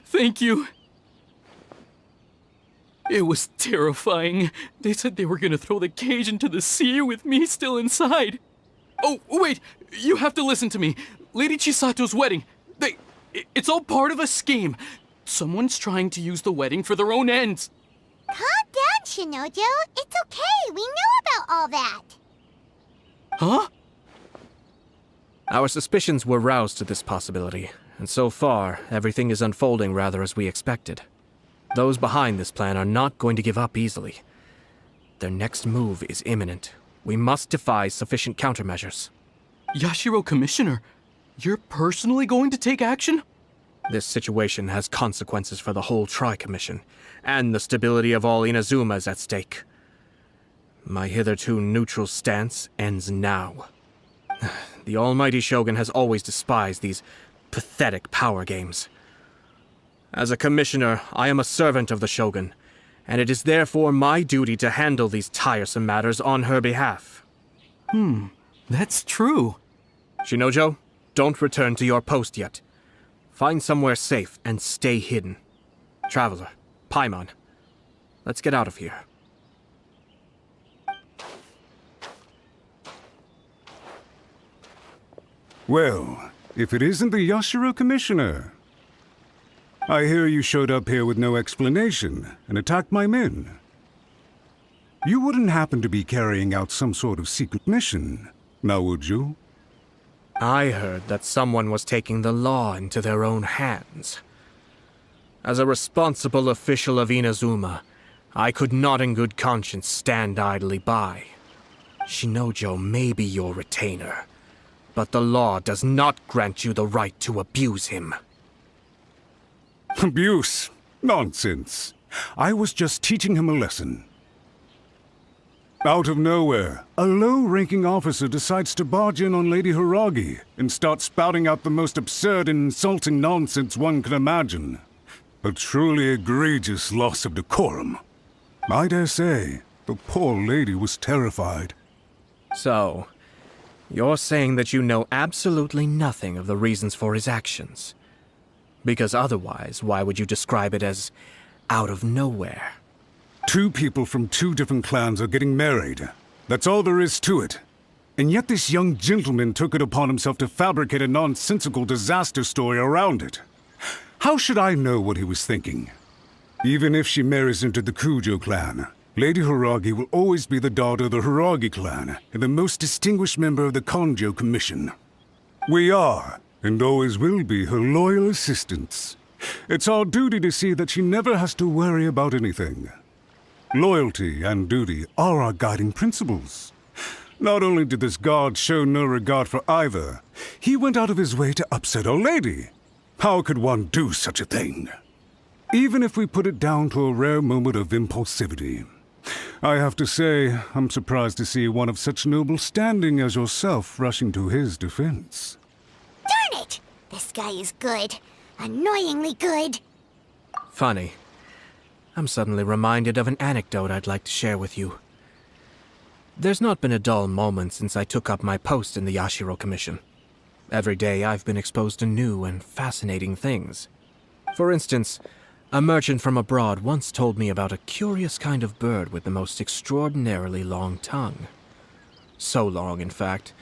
Thank you. It was terrifying. They said they were gonna throw the cage into the sea with me still inside. Oh, wait! You have to listen to me. Lady Chisato's wedding. It's all part of a scheme. Someone's trying to use the wedding for their own ends. Calm down, Shinojo. It's okay. We know about all that. Huh? Our suspicions were roused to this possibility, and so far, everything is unfolding rather as we expected. Those behind this plan are not going to give up easily. Their next move is imminent. We must devise sufficient countermeasures. Yashiro Commissioner, you're personally going to take action? This situation has consequences for the whole Tri-Commission, and the stability of all Inazuma is at stake. My hitherto neutral stance ends now. The almighty Shogun has always despised these pathetic power games. As a commissioner, I am a servant of the Shogun, and it is therefore my duty to handle these tiresome matters on her behalf. That's true. Shinojo, don't return to your post yet. Find somewhere safe and stay hidden. Traveler, Paimon, let's get out of here. Well, if it isn't the Yashiro Commissioner. I hear you showed up here with no explanation and attacked my men. You wouldn't happen to be carrying out some sort of secret mission, now would you? I heard that someone was taking the law into their own hands. As a responsible official of Inazuma, I could not in good conscience stand idly by. Shinojo may be your retainer, but the law does not grant you the right to abuse him. Abuse? Nonsense. I was just teaching him a lesson. Out of nowhere, a low-ranking officer decides to barge in on Lady Hiragi and start spouting out the most absurd and insulting nonsense one can imagine. A truly egregious loss of decorum. I dare say, the poor lady was terrified. So, You're saying that you know absolutely nothing of the reasons for his actions. Because otherwise, why would you describe it as out of nowhere? Two people from two different clans are getting married. That's all there is to it. And yet this young gentleman took it upon himself to fabricate a nonsensical disaster story around it. How should I know what he was thinking? Even if she marries into the Kujo clan, Lady Hiragi will always be the daughter of the Hiragi clan and the most distinguished member of the Kanjo Commission. We are, and always will be, her loyal assistants. It's our duty to see that she never has to worry about anything. Loyalty and duty are our guiding principles. Not only did this guard show no regard for either, he went out of his way to upset our lady. How could one do such a thing? Even if we put it down to a rare moment of impulsivity. I have to say, I'm surprised to see one of such noble standing as yourself rushing to his defense. Darn it! This guy is good. Annoyingly good. Funny. I'm suddenly reminded of an anecdote I'd like to share with you. There's not been a dull moment since I took up my post in the Yashiro Commission. Every day I've been exposed to new and fascinating things. For instance, a merchant from abroad once told me about a curious kind of bird with the most extraordinarily long tongue. So long, in fact,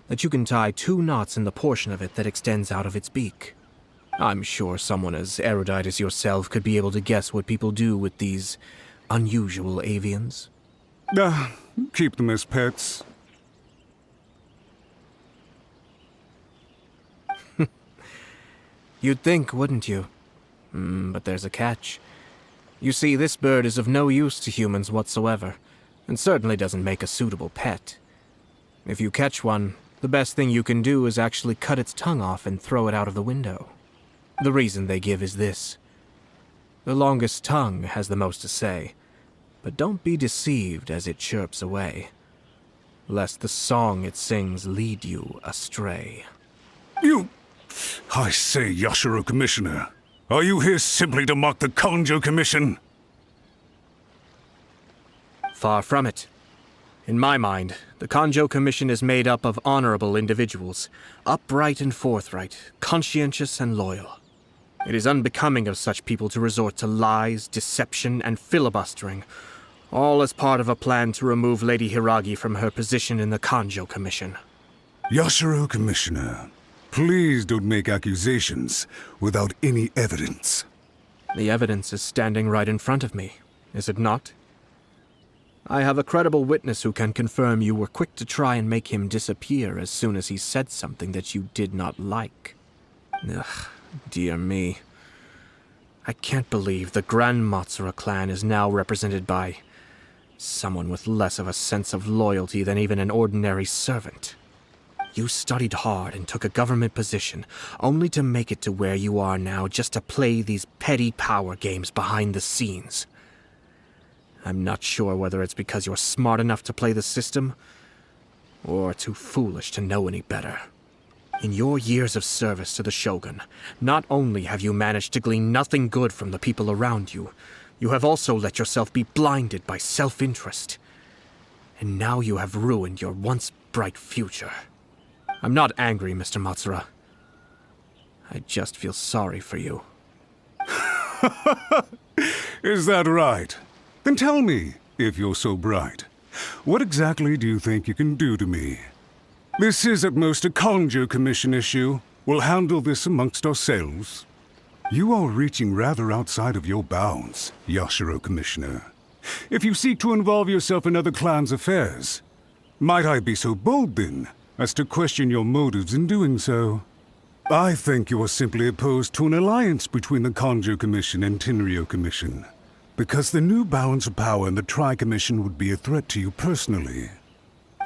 that you can tie 2 knots in the portion of it that extends out of its beak. I'm sure someone as erudite as yourself could be able to guess what people do with these unusual avians. Keep them as pets. You'd think, wouldn't you? But there's a catch. You see, this bird is of no use to humans whatsoever, and certainly doesn't make a suitable pet. If you catch one, the best thing you can do is actually cut its tongue off and throw it out of the window. The reason they give is this. The longest tongue has the most to say, but don't be deceived as it chirps away, lest the song it sings lead you astray. I say, Yashiro Commissioner, are you here simply to mock the Kanjo Commission? Far from it. In my mind, the Kanjo Commission is made up of honorable individuals, upright and forthright, conscientious and loyal. It is unbecoming of such people to resort to lies, deception, and filibustering, all as part of a plan to remove Lady Hiragi from her position in the Kanjo Commission. Yashiro Commissioner, please don't make accusations without any evidence. The evidence is standing right in front of me, is it not? I have a credible witness who can confirm you were quick to try and make him disappear as soon as he said something that you did not like. Ugh, dear me. I can't believe the Grand Matsura clan is now represented by someone with less of a sense of loyalty than even an ordinary servant. You studied hard and took a government position, only to make it to where you are now just to play these petty power games behind the scenes. I'm not sure whether it's because you're smart enough to play the system, or too foolish to know any better. In your years of service to the Shogun, not only have you managed to glean nothing good from the people around you, you have also let yourself be blinded by self-interest. And now you have ruined your once bright future. I'm not angry, Mr. Matsura. I just feel sorry for you. Is that right? Then tell me, if you're so bright, what exactly do you think you can do to me? This is at most a Kanjo Commission issue. We'll handle this amongst ourselves. You are reaching rather outside of your bounds, Yashiro Commissioner. If you seek to involve yourself in other clans' affairs, might I be so bold, then, as to question your motives in doing so? I think you are simply opposed to an alliance between the Kanjo Commission and Tenryo Commission, because the new balance of power in the Tri-Commission would be a threat to you personally.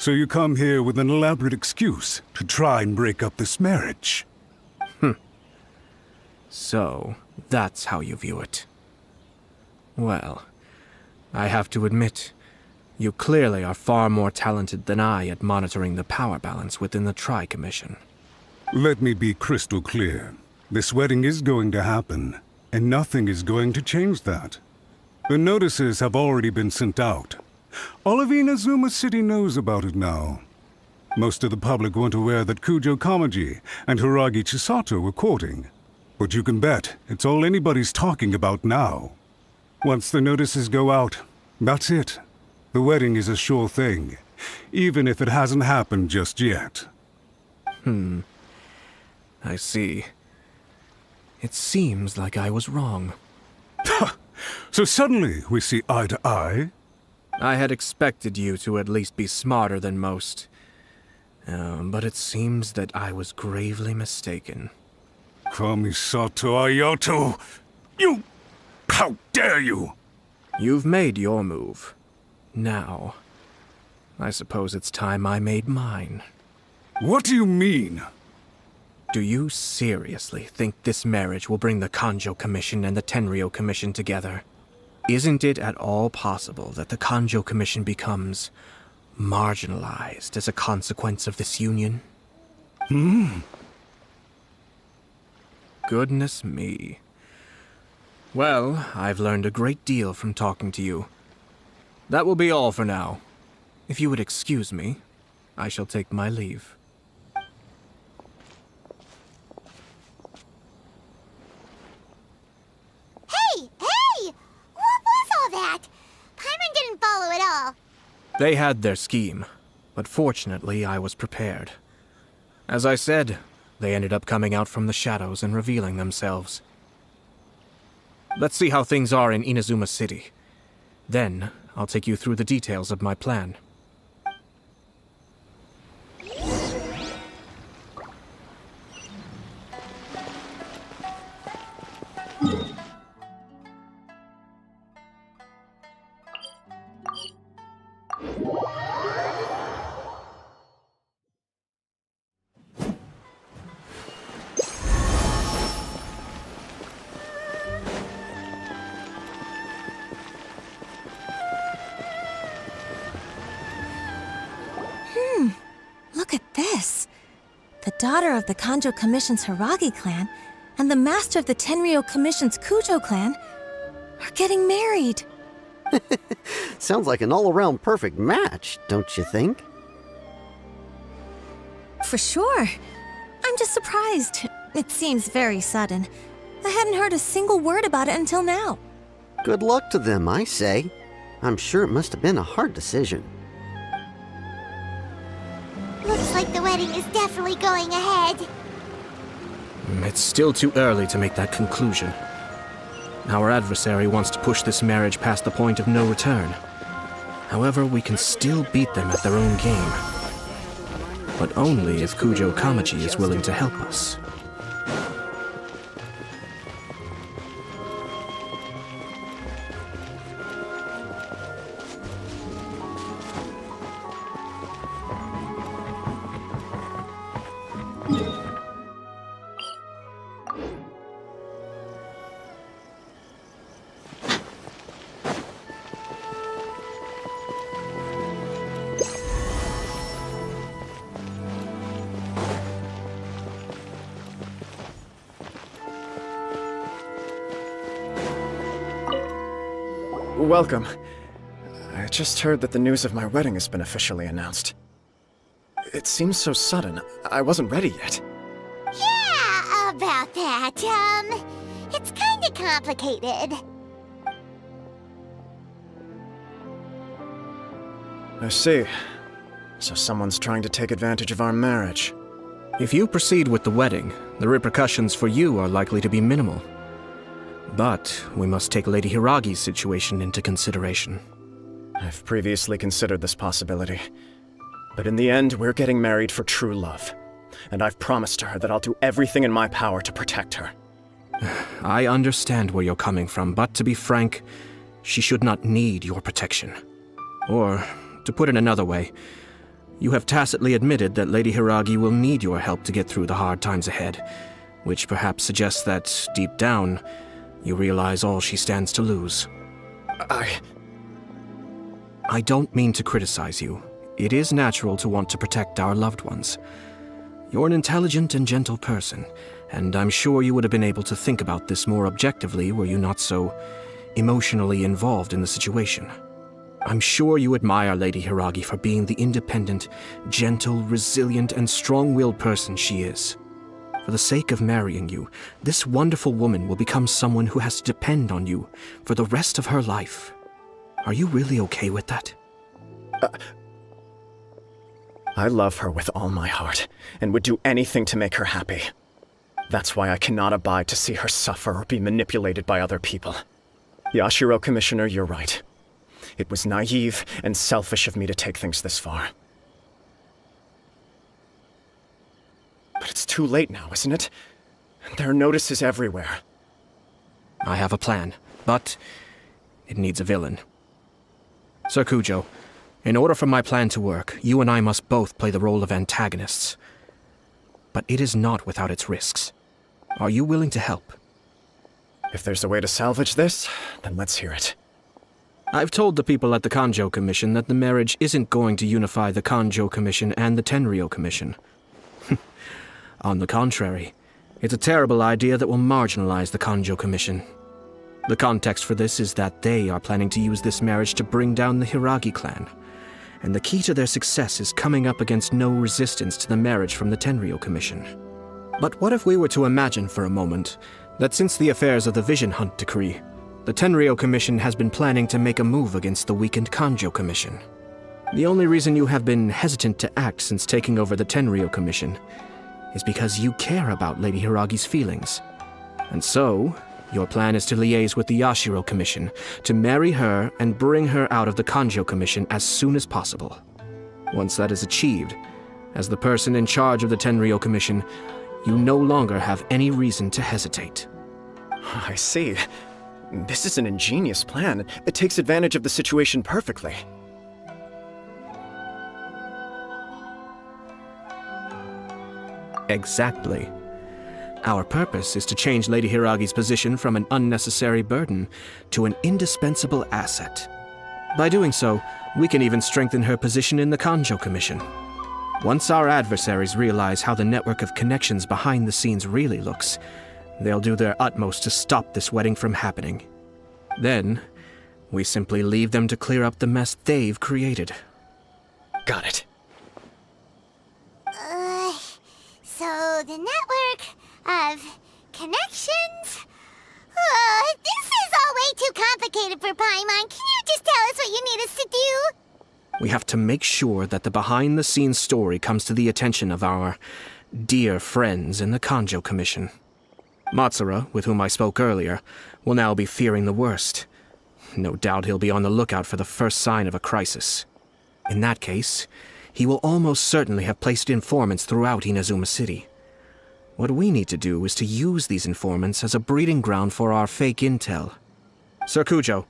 So you come here with an elaborate excuse to try and break up this marriage. So, that's how you view it. Well, I have to admit, you clearly are far more talented than I at monitoring the power balance within the Tri-Commission. Let me be crystal clear. This wedding is going to happen, and nothing is going to change that. The notices have already been sent out. All of Inazuma City knows about it now. Most of the public weren't aware that Kujo Kamaji and Hiragi Chisato were courting. But you can bet it's all anybody's talking about now. Once the notices go out, that's it. The wedding is a sure thing, even if it hasn't happened just yet. I see. It seems like I was wrong. So suddenly we see eye to eye? I had expected you to at least be smarter than most. But it seems that I was gravely mistaken. Kamisato Ayato! You... How dare you! You've made your move. Now, I suppose it's time I made mine. What do you mean? Do you seriously think this marriage will bring the Kanjo Commission and the Tenryou Commission together? Isn't it at all possible that the Kanjo Commission becomes marginalized as a consequence of this union? Goodness me. Well, I've learned a great deal from talking to you. That will be all for now. If you would excuse me, I shall take my leave. Hey! What was all that? Paimon didn't follow at all. They had their scheme, but fortunately I was prepared. As I said, they ended up coming out from the shadows and revealing themselves. Let's see how things are in Inazuma City. Then, I'll take you through the details of my plan. Look at this. The daughter of the Kanjo Commission's Hiragi clan and the master of the Tenryou Commission's Kujo clan are getting married. Sounds like an all-around perfect match, don't you think? For sure. I'm just surprised. It seems very sudden. I hadn't heard a single word about it until now. Good luck to them, I say. I'm sure it must have been a hard decision. Looks like the wedding is definitely going ahead. It's still too early to make that conclusion. Our adversary wants to push this marriage past the point of no return. However, we can still beat them at their own game. But only if Kujo Kamaji is willing to help us. Welcome. I just heard that the news of my wedding has been officially announced. It seems so sudden. I wasn't ready yet. Yeah, about that. It's kinda complicated. I see. So someone's trying to take advantage of our marriage. If you proceed with the wedding, the repercussions for you are likely to be minimal. But we must take Lady Hiragi's situation into consideration. I've previously considered this possibility. But in the end, we're getting married for true love. And I've promised her that I'll do everything in my power to protect her. I understand where you're coming from, but to be frank, she should not need your protection. Or, to put it another way, you have tacitly admitted that Lady Hiragi will need your help to get through the hard times ahead, which perhaps suggests that, deep down, you realize all she stands to lose. I don't mean to criticize you. It is natural to want to protect our loved ones. You're an intelligent and gentle person, and I'm sure you would have been able to think about this more objectively were you not so emotionally involved in the situation. I'm sure you admire Lady Hiragi for being the independent, gentle, resilient, and strong-willed person she is. For the sake of marrying you, this wonderful woman will become someone who has to depend on you for the rest of her life. Are you really okay with that? I love her with all my heart, and would do anything to make her happy. That's why I cannot abide to see her suffer or be manipulated by other people. Yashiro, Commissioner, you're right. It was naive and selfish of me to take things this far. But it's too late now, isn't it? There are notices everywhere. I have a plan, but it needs a villain. Sir Kujo, in order for my plan to work, you and I must both play the role of antagonists. But it is not without its risks. Are you willing to help? If there's a way to salvage this, then let's hear it. I've told the people at the Kanjo Commission that the marriage isn't going to unify the Kanjo Commission and the Tenryou Commission. On the contrary, it's a terrible idea that will marginalize the Kanjo Commission. The context for this is that they are planning to use this marriage to bring down the Hiragi clan, and the key to their success is coming up against no resistance to the marriage from the Tenryou Commission. But what if we were to imagine for a moment that since the affairs of the Vision Hunt Decree, the Tenryou Commission has been planning to make a move against the weakened Kanjo Commission? The only reason you have been hesitant to act since taking over the Tenryou Commission is because you care about Lady Hiragi's feelings. And so, your plan is to liaise with the Yashiro Commission, to marry her and bring her out of the Kanjo Commission as soon as possible. Once that is achieved, as the person in charge of the Tenryou Commission, you no longer have any reason to hesitate. I see. This is an ingenious plan. It takes advantage of the situation perfectly. Exactly. Our purpose is to change Lady Hiragi's position from an unnecessary burden to an indispensable asset. By doing so, we can even strengthen her position in the Kanjo Commission. Once our adversaries realize how the network of connections behind the scenes really looks, they'll do their utmost to stop this wedding from happening. Then, we simply leave them to clear up the mess they've created. Got it. So the network of connections? This is all way too complicated for Paimon. Can you just tell us what you need us to do? We have to make sure that the behind-the-scenes story comes to the attention of our dear friends in the Kanjo Commission. Matsura, with whom I spoke earlier, will now be fearing the worst. No doubt he'll be on the lookout for the first sign of a crisis. In that case, he will almost certainly have placed informants throughout Inazuma City. What we need to do is to use these informants as a breeding ground for our fake intel. Sir Kujo,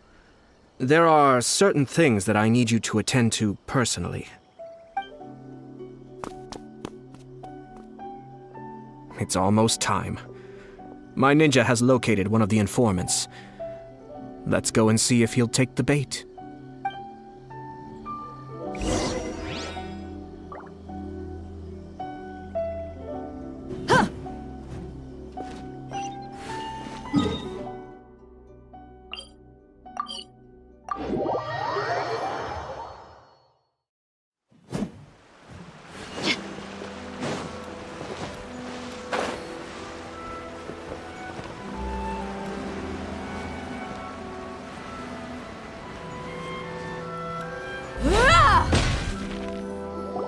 there are certain things that I need you to attend to personally. It's almost time. My ninja has located one of the informants. Let's go and see if he'll take the bait.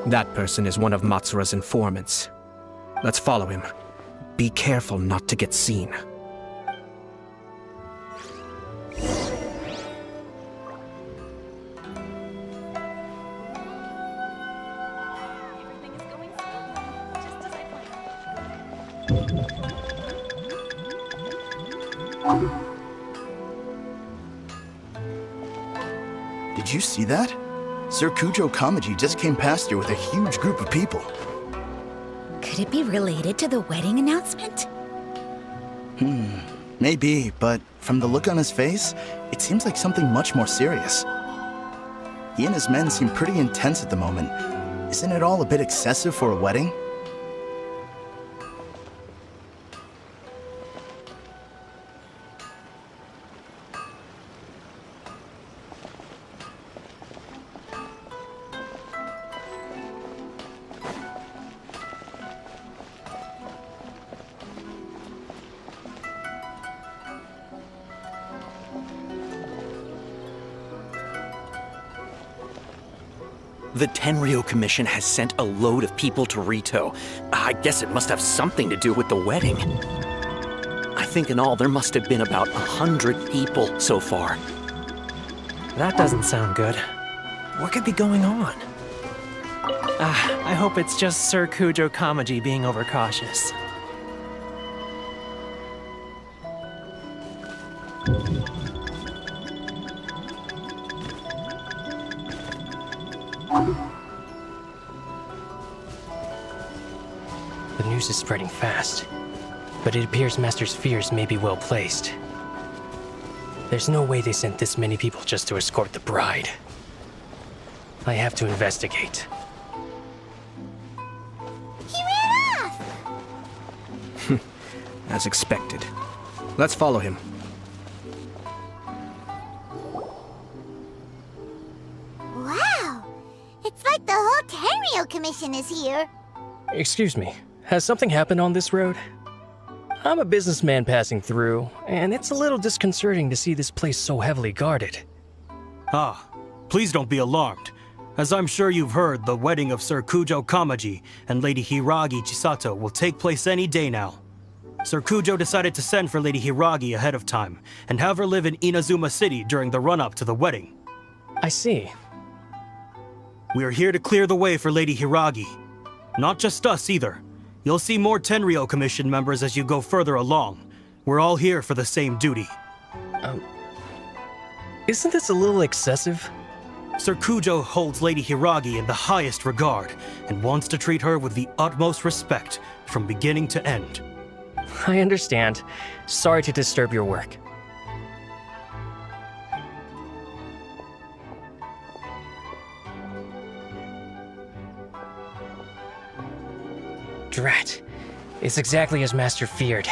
That person is one of Matsura's informants. Let's follow him. Be careful not to get seen. Did you see that? Sir Kujo Kamaji just came past here with a huge group of people. Could it be related to the wedding announcement? Maybe, but from the look on his face, it seems like something much more serious. He and his men seem pretty intense at the moment. Isn't it all a bit excessive for a wedding? The Tenryo Commission has sent a load of people to Rito. I guess it must have something to do with the wedding. I think in all there must have been about 100 people so far. That doesn't sound good. What could be going on? I hope it's just Sir Kujo Kamaji being overcautious. The news is spreading fast, but it appears Master's fears may be well placed. There's no way they sent this many people just to escort the bride. I have to investigate. He ran off! As expected. Let's follow him. Wow! It's like the whole Tenryo Commission is here. Excuse me, has something happened on this road? I'm a businessman passing through, and it's a little disconcerting to see this place so heavily guarded. Ah, please don't be alarmed. As I'm sure you've heard, the wedding of Sir Kujo Kamaji and Lady Hiragi Chisato will take place any day now. Sir Kujo decided to send for Lady Hiragi ahead of time and have her live in Inazuma City during the run-up to the wedding. I see. We are here to clear the way for Lady Hiragi. Not just us either. You'll see more Tenryo Commission members as you go further along. We're all here for the same duty. Isn't this a little excessive? Sir Kujo holds Lady Hiragi in the highest regard and wants to treat her with the utmost respect from beginning to end. I understand. Sorry to disturb your work. Drat. It's exactly as Master feared.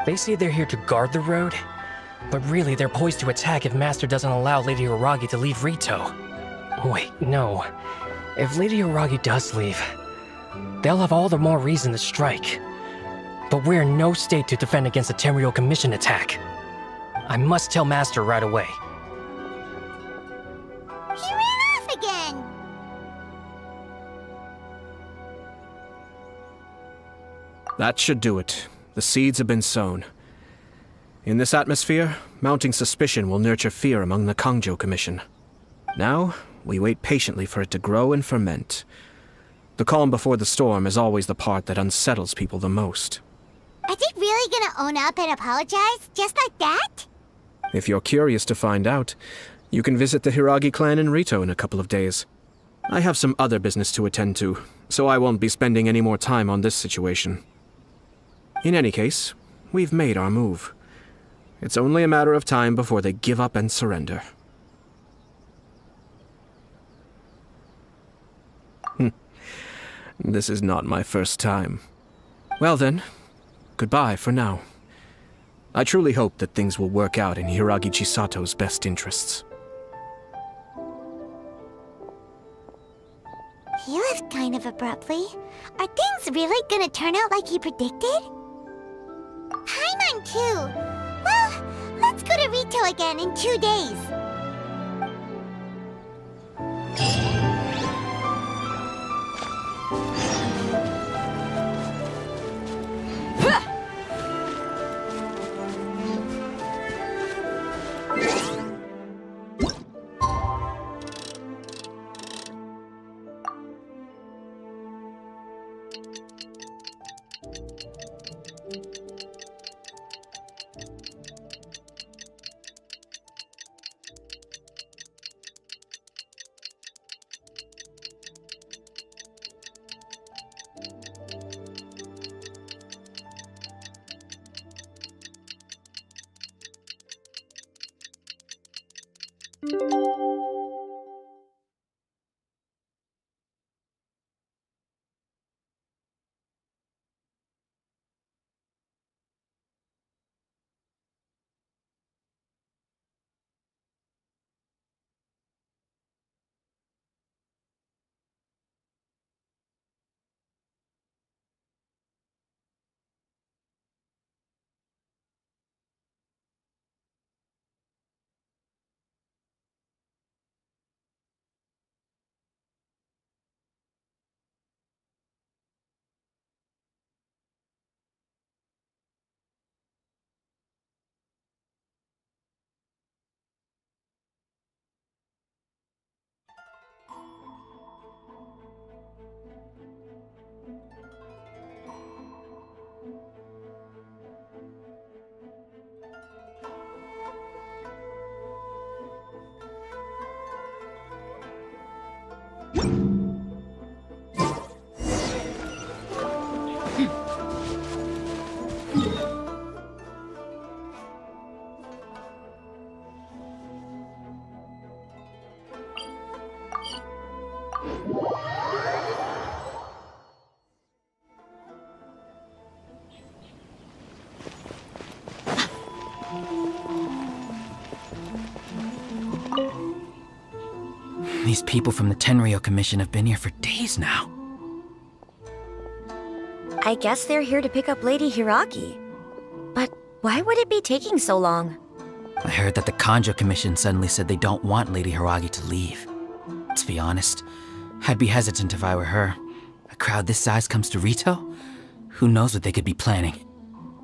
They say they're here to guard the road, but really they're poised to attack if Master doesn't allow Lady Hiragi to leave Rito. Wait, no. If Lady Hiragi does leave, they'll have all the more reason to strike. But we're in no state to defend against a Tenryo Commission attack. I must tell Master right away. He ran off again! That should do it. The seeds have been sown. In this atmosphere, mounting suspicion will nurture fear among the Kangjo Commission. Now, we wait patiently for it to grow and ferment. The calm before the storm is always the part that unsettles people the most. Are they really gonna own up and apologize, just like that? If you're curious to find out, you can visit the Hiragi clan in Rito in a couple of days. I have some other business to attend to, so I won't be spending any more time on this situation. In any case, we've made our move. It's only a matter of time before they give up and surrender. This is not my first time. Well then, goodbye for now. I truly hope that things will work out in Hiragi Chisato's best interests. He left kind of abruptly. Are things really gonna turn out like he predicted? Paimon too. Well, let's go to Rito again in 2 days. These people from the Tenryou Commission have been here for days now. I guess they're here to pick up Lady Hiragi. But why would it be taking so long? I heard that the Kanjo Commission suddenly said they don't want Lady Hiragi to leave. To be honest, I'd be hesitant if I were her. A crowd this size comes to Rito? Who knows what they could be planning?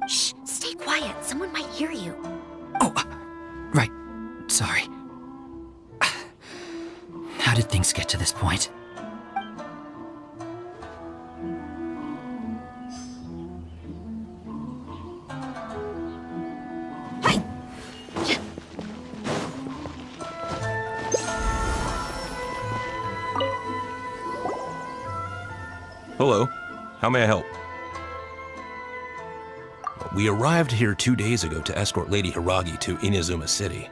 Shh, stay quiet. Someone might hear you. Right. Sorry. How did things get to this point? Hello. How may I help? We arrived here 2 days ago to escort Lady Hiragi to Inazuma City.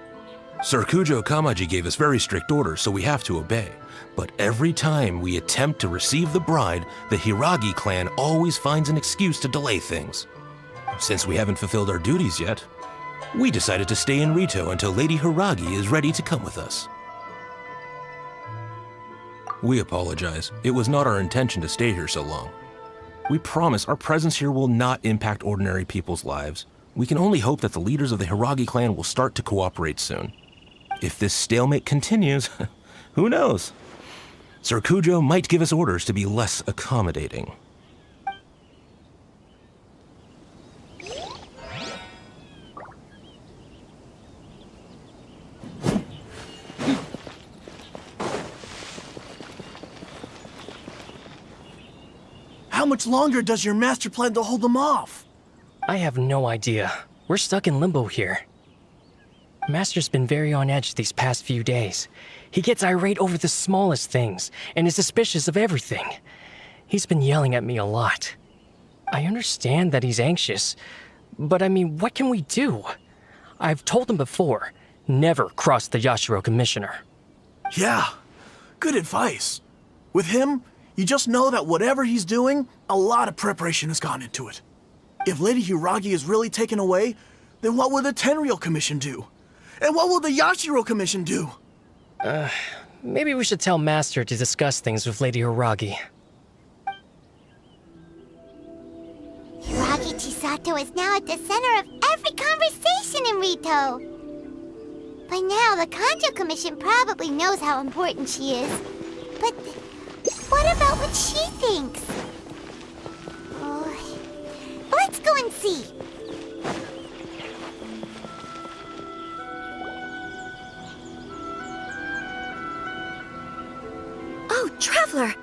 Sir Kujo Kamaji gave us very strict orders, so we have to obey. But every time we attempt to receive the bride, the Hiragi clan always finds an excuse to delay things. Since we haven't fulfilled our duties yet, we decided to stay in Rito until Lady Hiragi is ready to come with us. We apologize. It was not our intention to stay here so long. We promise our presence here will not impact ordinary people's lives. We can only hope that the leaders of the Hiragi clan will start to cooperate soon. If this stalemate continues, who knows? Sir Kujo might give us orders to be less accommodating. How much longer does your master plan to hold them off? I have no idea. We're stuck in limbo here. Master's been very on edge these past few days. He gets irate over the smallest things and is suspicious of everything. He's been yelling at me a lot. I understand that he's anxious, but I mean, what can we do? I've told him before, never cross the Yashiro Commissioner. Yeah, good advice. With him, you just know that whatever he's doing, a lot of preparation has gone into it. If Lady Hiragi is really taken away, then what will the Tenryou Commission do? And what will the Yashiro Commission do? Maybe we should tell Master to discuss things with Lady Hiragi. Hiragi Chisato is now at the center of every conversation in Rito. By now, the Kanjo Commission probably knows how important she is. But what about what she thinks? Let's go and see. Oh, Traveler!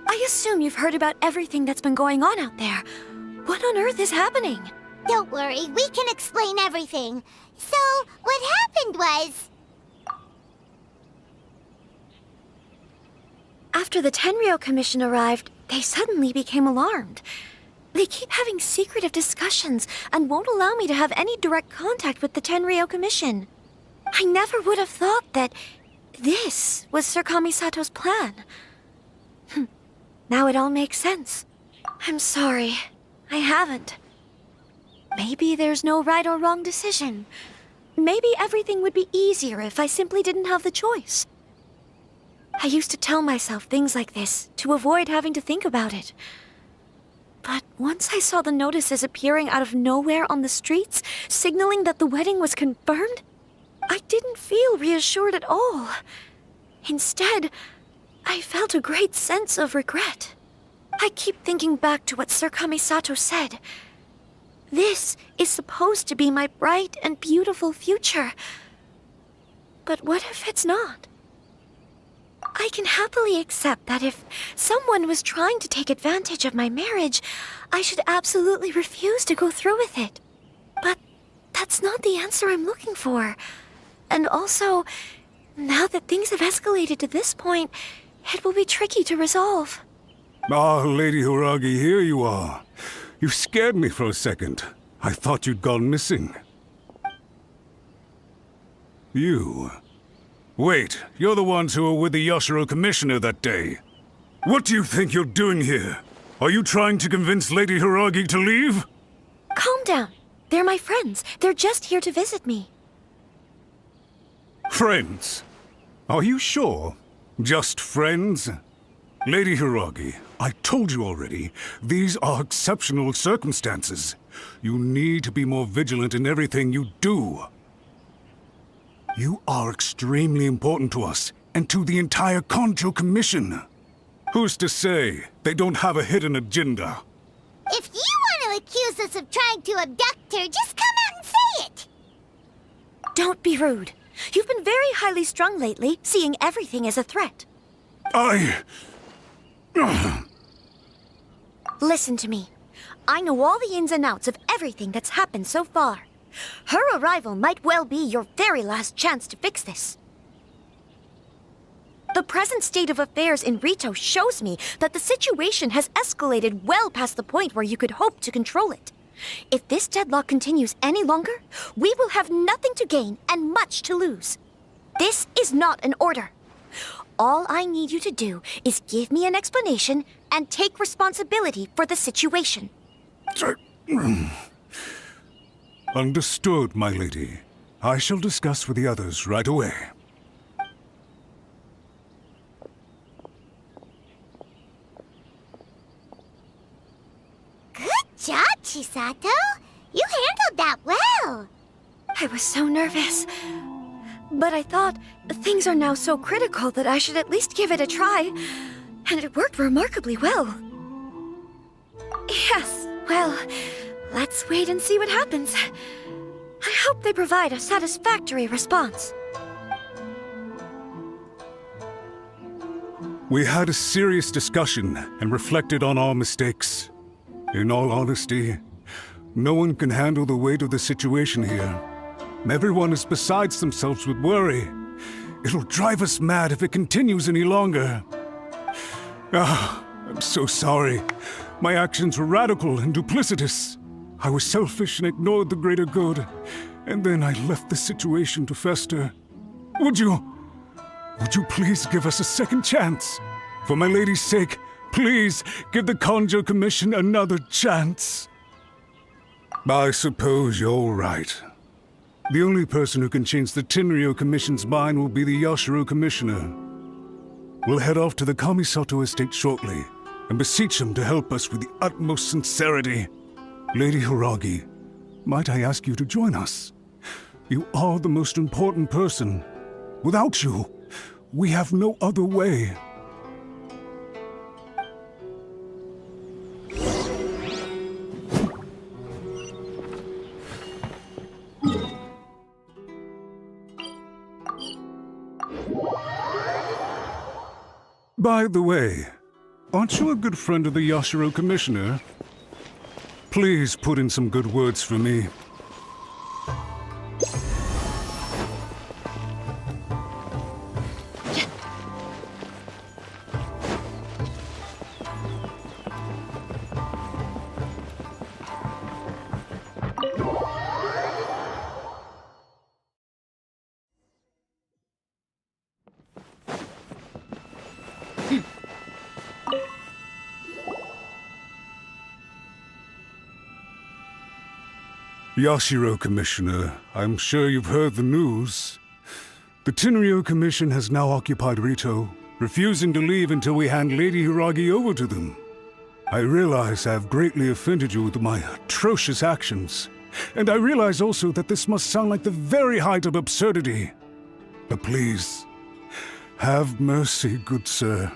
I assume you've heard about everything that's been going on out there. What on earth is happening? Don't worry, we can explain everything. So, what happened was... After the Tenryou Commission arrived, they suddenly became alarmed. They keep having secretive discussions and won't allow me to have any direct contact with the Tenryou Commission. I never would have thought that this was Sir Kamisato's plan. Now it all makes sense. I'm sorry. I haven't. Maybe there's no right or wrong decision. Maybe everything would be easier if I simply didn't have the choice. I used to tell myself things like this to avoid having to think about it. But once I saw the notices appearing out of nowhere on the streets, signaling that the wedding was confirmed, I didn't feel reassured at all. Instead, I felt a great sense of regret. I keep thinking back to what Sir Kamisato said. This is supposed to be my bright and beautiful future. But what if it's not? I can happily accept that if someone was trying to take advantage of my marriage, I should absolutely refuse to go through with it. But that's not the answer I'm looking for. And also, now that things have escalated to this point, It will be tricky to resolve. Ah, Lady Hiragi, here you are. You scared me for a second. I thought you'd gone missing. You? Wait, you're the ones who were with the Yashiro Commissioner that day. What do you think you're doing here? Are you trying to convince Lady Hiragi to leave? Calm down. They're my friends. They're just here to visit me. Friends? Are you sure? Just friends? Lady Hiragi, I told you already, these are exceptional circumstances. You need to be more vigilant in everything you do. You are extremely important to us, and to the entire Kanjo Commission. Who's to say they don't have a hidden agenda? If you want to accuse us of trying to abduct her, just come out and say it! Don't be rude. You've been very highly strung lately, seeing everything as a threat. Listen to me. I know all the ins and outs of everything that's happened so far. Her arrival might well be your very last chance to fix this. The present state of affairs in Rito shows me that the situation has escalated well past the point where you could hope to control it. If this deadlock continues any longer, we will have nothing to gain and much to lose. This is not an order. All I need you to do is give me an explanation and take responsibility for the situation. Understood, my lady. I shall discuss with the others right away. Good job, Chisato. You handled that well. I was so nervous. But I thought things are now so critical that I should at least give it a try. And it worked remarkably well. Yes, well, let's wait and see what happens. I hope they provide a satisfactory response. We had a serious discussion and reflected on our mistakes. In all honesty, no one can handle the weight of the situation here. Everyone is besides themselves with worry. It'll drive us mad if it continues any longer. I'm so sorry. My actions were radical and duplicitous. I was selfish and ignored the greater good. And then I left the situation to fester. Would you please give us a second chance? For my lady's sake, please give the Kanjo Commission another chance. I suppose you're right. The only person who can change the Tenryou Commission's mind will be the Yashiro Commissioner. We'll head off to the Kamisato estate shortly and beseech him to help us with the utmost sincerity. Lady Hiragi, might I ask you to join us? You are the most important person. Without you, we have no other way. By the way, aren't you a good friend of the Yashiro Commissioner? Please put in some good words for me. Yashiro Commissioner, I'm sure you've heard the news. The Tenryou Commission has now occupied Rito, refusing to leave until we hand Lady Hiragi over to them. I realize I have greatly offended you with my atrocious actions, and I realize also that this must sound like the very height of absurdity. But please, have mercy, good sir.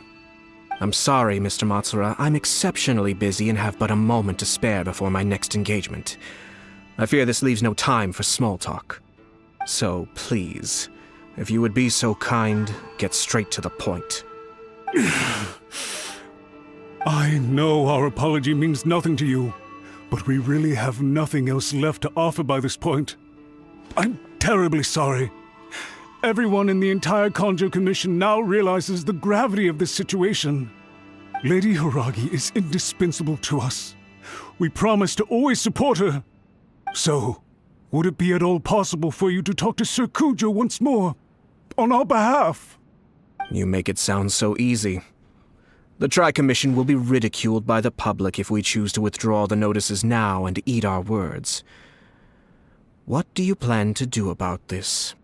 I'm sorry, Mr. Matsura. I'm exceptionally busy and have but a moment to spare before my next engagement. I fear this leaves no time for small talk. So please, if you would be so kind, get straight to the point. I know our apology means nothing to you, but we really have nothing else left to offer by this point. I'm terribly sorry. Everyone in the entire Kanjo Commission now realizes the gravity of this situation. Lady Hiragi is indispensable to us. We promise to always support her. So, would it be at all possible for you to talk to Sir Kujo once more, on our behalf? You make it sound so easy. The Tri-Commission will be ridiculed by the public if we choose to withdraw the notices now and eat our words. What do you plan to do about this?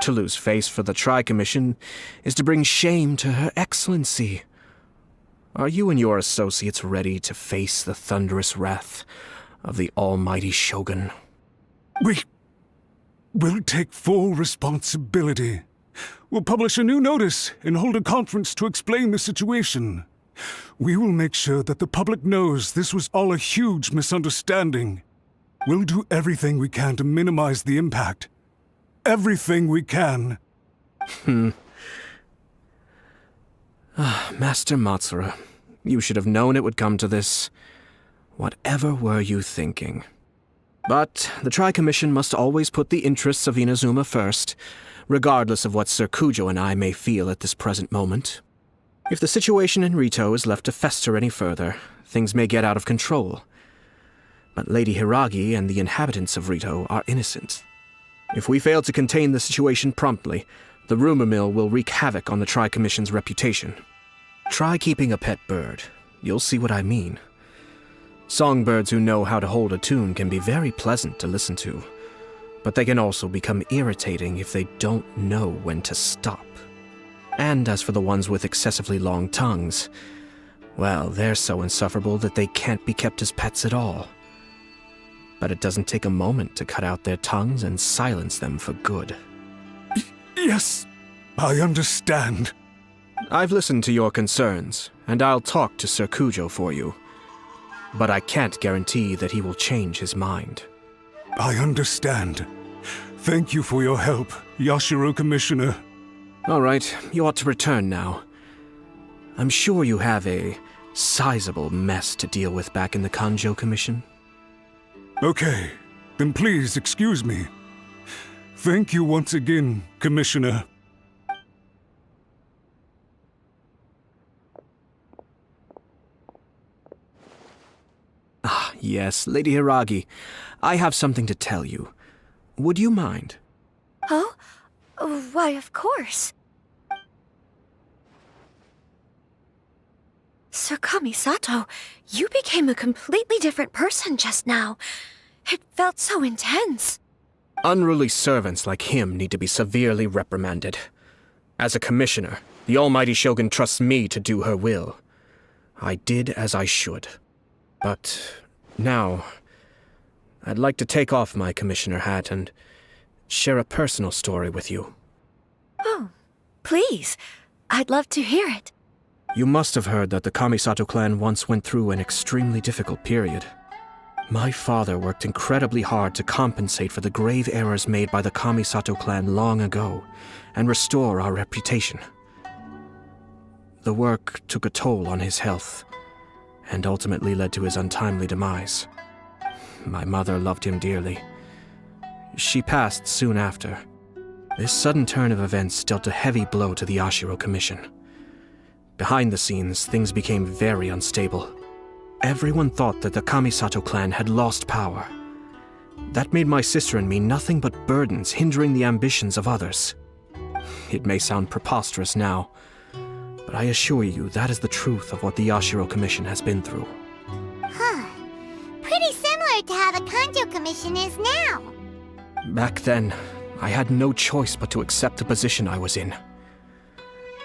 To lose face for the Tri-Commission is to bring shame to Her Excellency. Are you and your associates ready to face the thunderous wrath of the almighty Shogun? We'll take full responsibility. We'll publish a new notice and hold a conference to explain the situation. We will make sure that the public knows this was all a huge misunderstanding. We'll do everything we can to minimize the impact. Everything we can. Master Matsura, you should have known it would come to this. Whatever were you thinking? But the Tri-Commission must always put the interests of Inazuma first, regardless of what Sir Kujo and I may feel at this present moment. If the situation in Rito is left to fester any further, things may get out of control. But Lady Hiragi and the inhabitants of Rito are innocent. If we fail to contain the situation promptly, the rumor mill will wreak havoc on the Tri-Commission's reputation. Try keeping a pet bird. You'll see what I mean. Songbirds who know how to hold a tune can be very pleasant to listen to, but they can also become irritating if they don't know when to stop. And as for the ones with excessively long tongues, well, they're so insufferable that they can't be kept as pets at all. But it doesn't take a moment to cut out their tongues and silence them for good. Yes, I understand. I've listened to your concerns, and I'll talk to Sir Kujo for you. But I can't guarantee that he will change his mind. I understand. Thank you for your help, Yashiro Commissioner. All right, you ought to return now. I'm sure you have a sizable mess to deal with back in the Kanjo Commission. Okay, then please excuse me. Thank you once again, Commissioner. Ah, yes, Lady Hiragi. I have something to tell you. Would you mind? Oh? Why, of course. Sir Kamisato, you became a completely different person just now. It felt so intense. Unruly servants like him need to be severely reprimanded. As a commissioner, the almighty Shogun trusts me to do her will. I did as I should. But now, I'd like to take off my commissioner hat and share a personal story with you. Oh, please. I'd love to hear it. You must have heard that the Kamisato clan once went through an extremely difficult period. My father worked incredibly hard to compensate for the grave errors made by the Kamisato clan long ago and restore our reputation. The work took a toll on his health and ultimately led to his untimely demise. My mother loved him dearly. She passed soon after. This sudden turn of events dealt a heavy blow to the Yashiro Commission. Behind the scenes, things became very unstable. Everyone thought that the Kamisato clan had lost power. That made my sister and me nothing but burdens hindering the ambitions of others. It may sound preposterous now, but I assure you that is the truth of what the Yashiro Commission has been through. Huh. Pretty similar to how the Kanjo Commission is now. Back then, I had no choice but to accept the position I was in.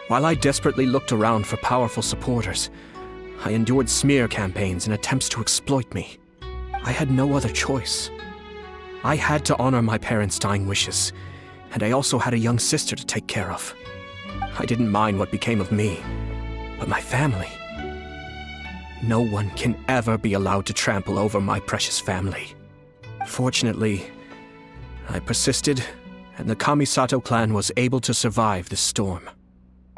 While I desperately looked around for powerful supporters, I endured smear campaigns and attempts to exploit me. I had no other choice. I had to honor my parents' dying wishes, and I also had a young sister to take care of. I didn't mind what became of me, but my family. No one can ever be allowed to trample over my precious family. Fortunately, I persisted, and the Kamisato clan was able to survive this storm.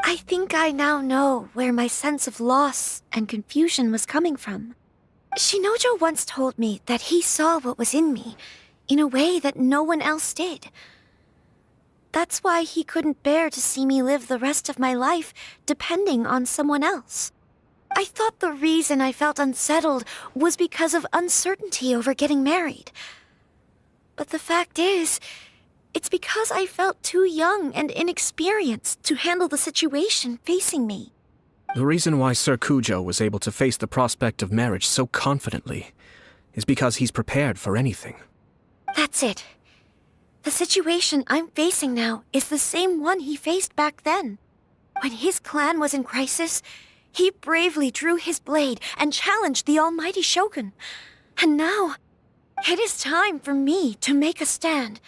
I think I now know where my sense of loss and confusion was coming from. Shinojo once told me that he saw what was in me, in a way that no one else did. That's why he couldn't bear to see me live the rest of my life depending on someone else. I thought the reason I felt unsettled was because of uncertainty over getting married. But the fact is, it's because I felt too young and inexperienced to handle the situation facing me. The reason why Sir Kujo was able to face the prospect of marriage so confidently is because he's prepared for anything. That's it. The situation I'm facing now is the same one he faced back then. When his clan was in crisis, he bravely drew his blade and challenged the almighty Shogun. And now, it is time for me to make a stand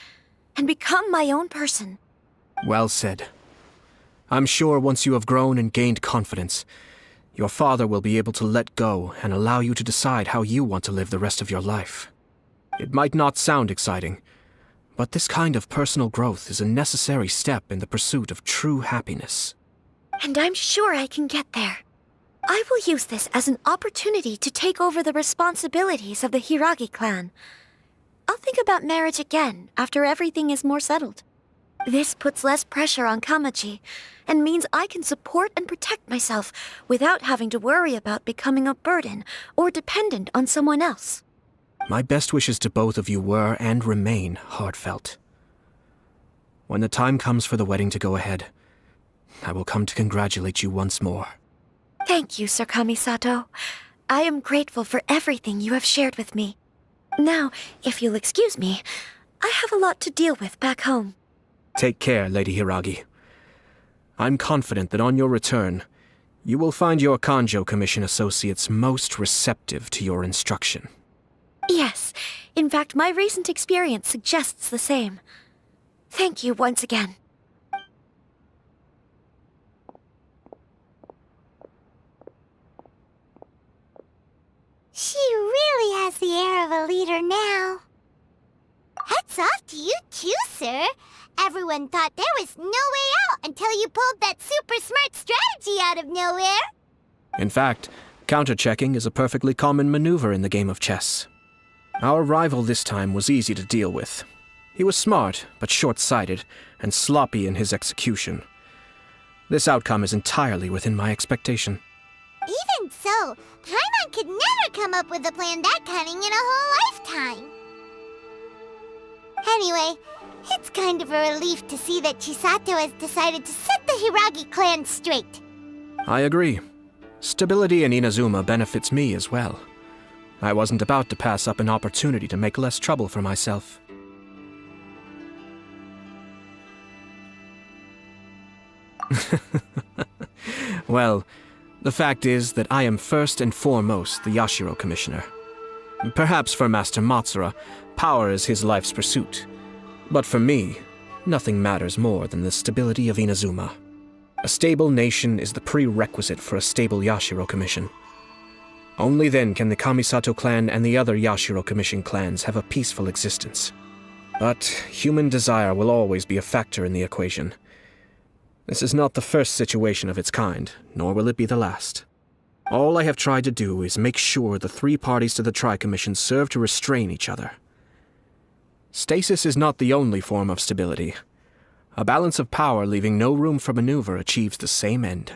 and become my own person. Well said. I'm sure once you have grown and gained confidence, your father will be able to let go and allow you to decide how you want to live the rest of your life. It might not sound exciting, but this kind of personal growth is a necessary step in the pursuit of true happiness. And I'm sure I can get there. I will use this as an opportunity to take over the responsibilities of the Hiragi clan. I'll think about marriage again after everything is more settled. This puts less pressure on Kamaji, and means I can support and protect myself without having to worry about becoming a burden or dependent on someone else. My best wishes to both of you were and remain heartfelt. When the time comes for the wedding to go ahead, I will come to congratulate you once more. Thank you, Sir Kamisato. I am grateful for everything you have shared with me. Now, if you'll excuse me, I have a lot to deal with back home. Take care, Lady Hiragi. I'm confident that on your return, you will find your Kanjo Commission associates most receptive to your instruction. Yes, in fact, my recent experience suggests the same. Thank you once again. She really has the air of a leader now. Hats off to you too, sir. Everyone thought there was no way out until you pulled that super smart strategy out of nowhere. In fact, counter-checking is a perfectly common maneuver in the game of chess. Our rival this time was easy to deal with. He was smart, but short-sighted, and sloppy in his execution. This outcome is entirely within my expectation. Even so, Paimon could never come up with a plan that cunning in a whole lifetime. Anyway, it's kind of a relief to see that Chisato has decided to set the Hiragi clan straight. I agree. Stability in Inazuma benefits me as well. I wasn't about to pass up an opportunity to make less trouble for myself. Well, the fact is that I am first and foremost the Yashiro Commissioner. Perhaps for Master Matsura, power is his life's pursuit. But for me, nothing matters more than the stability of Inazuma. A stable nation is the prerequisite for a stable Yashiro Commission. Only then can the Kamisato clan and the other Yashiro Commission clans have a peaceful existence. But human desire will always be a factor in the equation. This is not the first situation of its kind, nor will it be the last. All I have tried to do is make sure the three parties to the Tri-Commission serve to restrain each other. Stasis is not the only form of stability. A balance of power leaving no room for maneuver achieves the same end.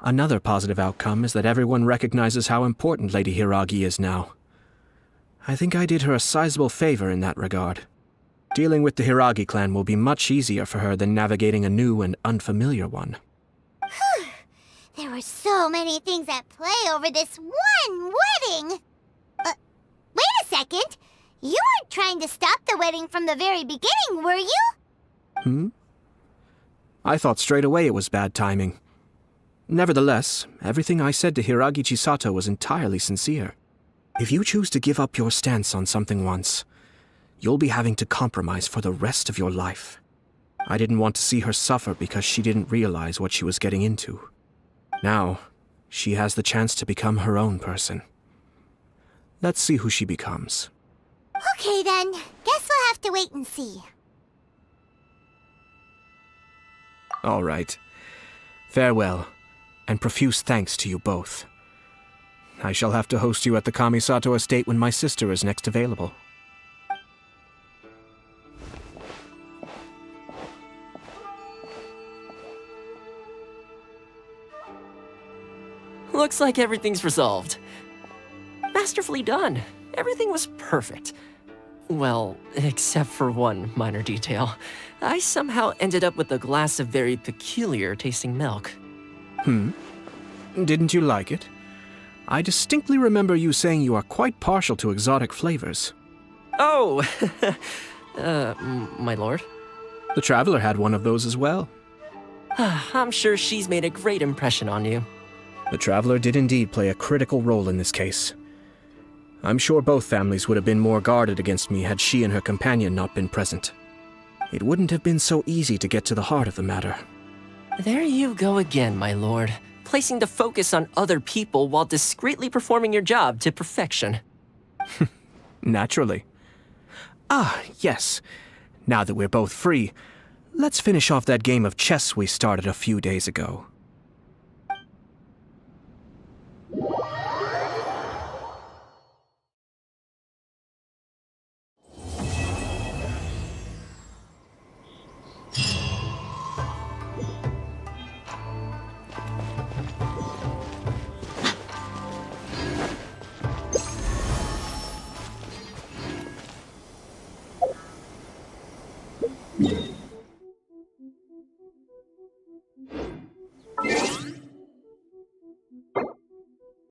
Another positive outcome is that everyone recognizes how important Lady Hiragi is now. I think I did her a sizable favor in that regard. Dealing with the Hiragi clan will be much easier for her than navigating a new and unfamiliar one. Whew. There were so many things at play over this one wedding. Wait a second. You weren't trying to stop the wedding from the very beginning, were you? I thought straight away it was bad timing. Nevertheless, everything I said to Hiragi Chisato was entirely sincere. If you choose to give up your stance on something once, you'll be having to compromise for the rest of your life. I didn't want to see her suffer because she didn't realize what she was getting into. Now, she has the chance to become her own person. Let's see who she becomes. Okay then, guess we'll have to wait and see. All right. Farewell, and profuse thanks to you both. I shall have to host you at the Kamisato estate when my sister is next available. Looks like everything's resolved. Masterfully done. Everything was perfect. Well, except for one minor detail. I somehow ended up with a glass of very peculiar tasting milk. Didn't you like it? I distinctly remember you saying you are quite partial to exotic flavors. Oh! My lord? The Traveler had one of those as well. I'm sure she's made a great impression on you. The Traveler did indeed play a critical role in this case. I'm sure both families would have been more guarded against me had she and her companion not been present. It wouldn't have been so easy to get to the heart of the matter. There you go again, my lord. Placing the focus on other people while discreetly performing your job to perfection. Naturally. Ah, yes. Now that we're both free, let's finish off that game of chess we started a few days ago.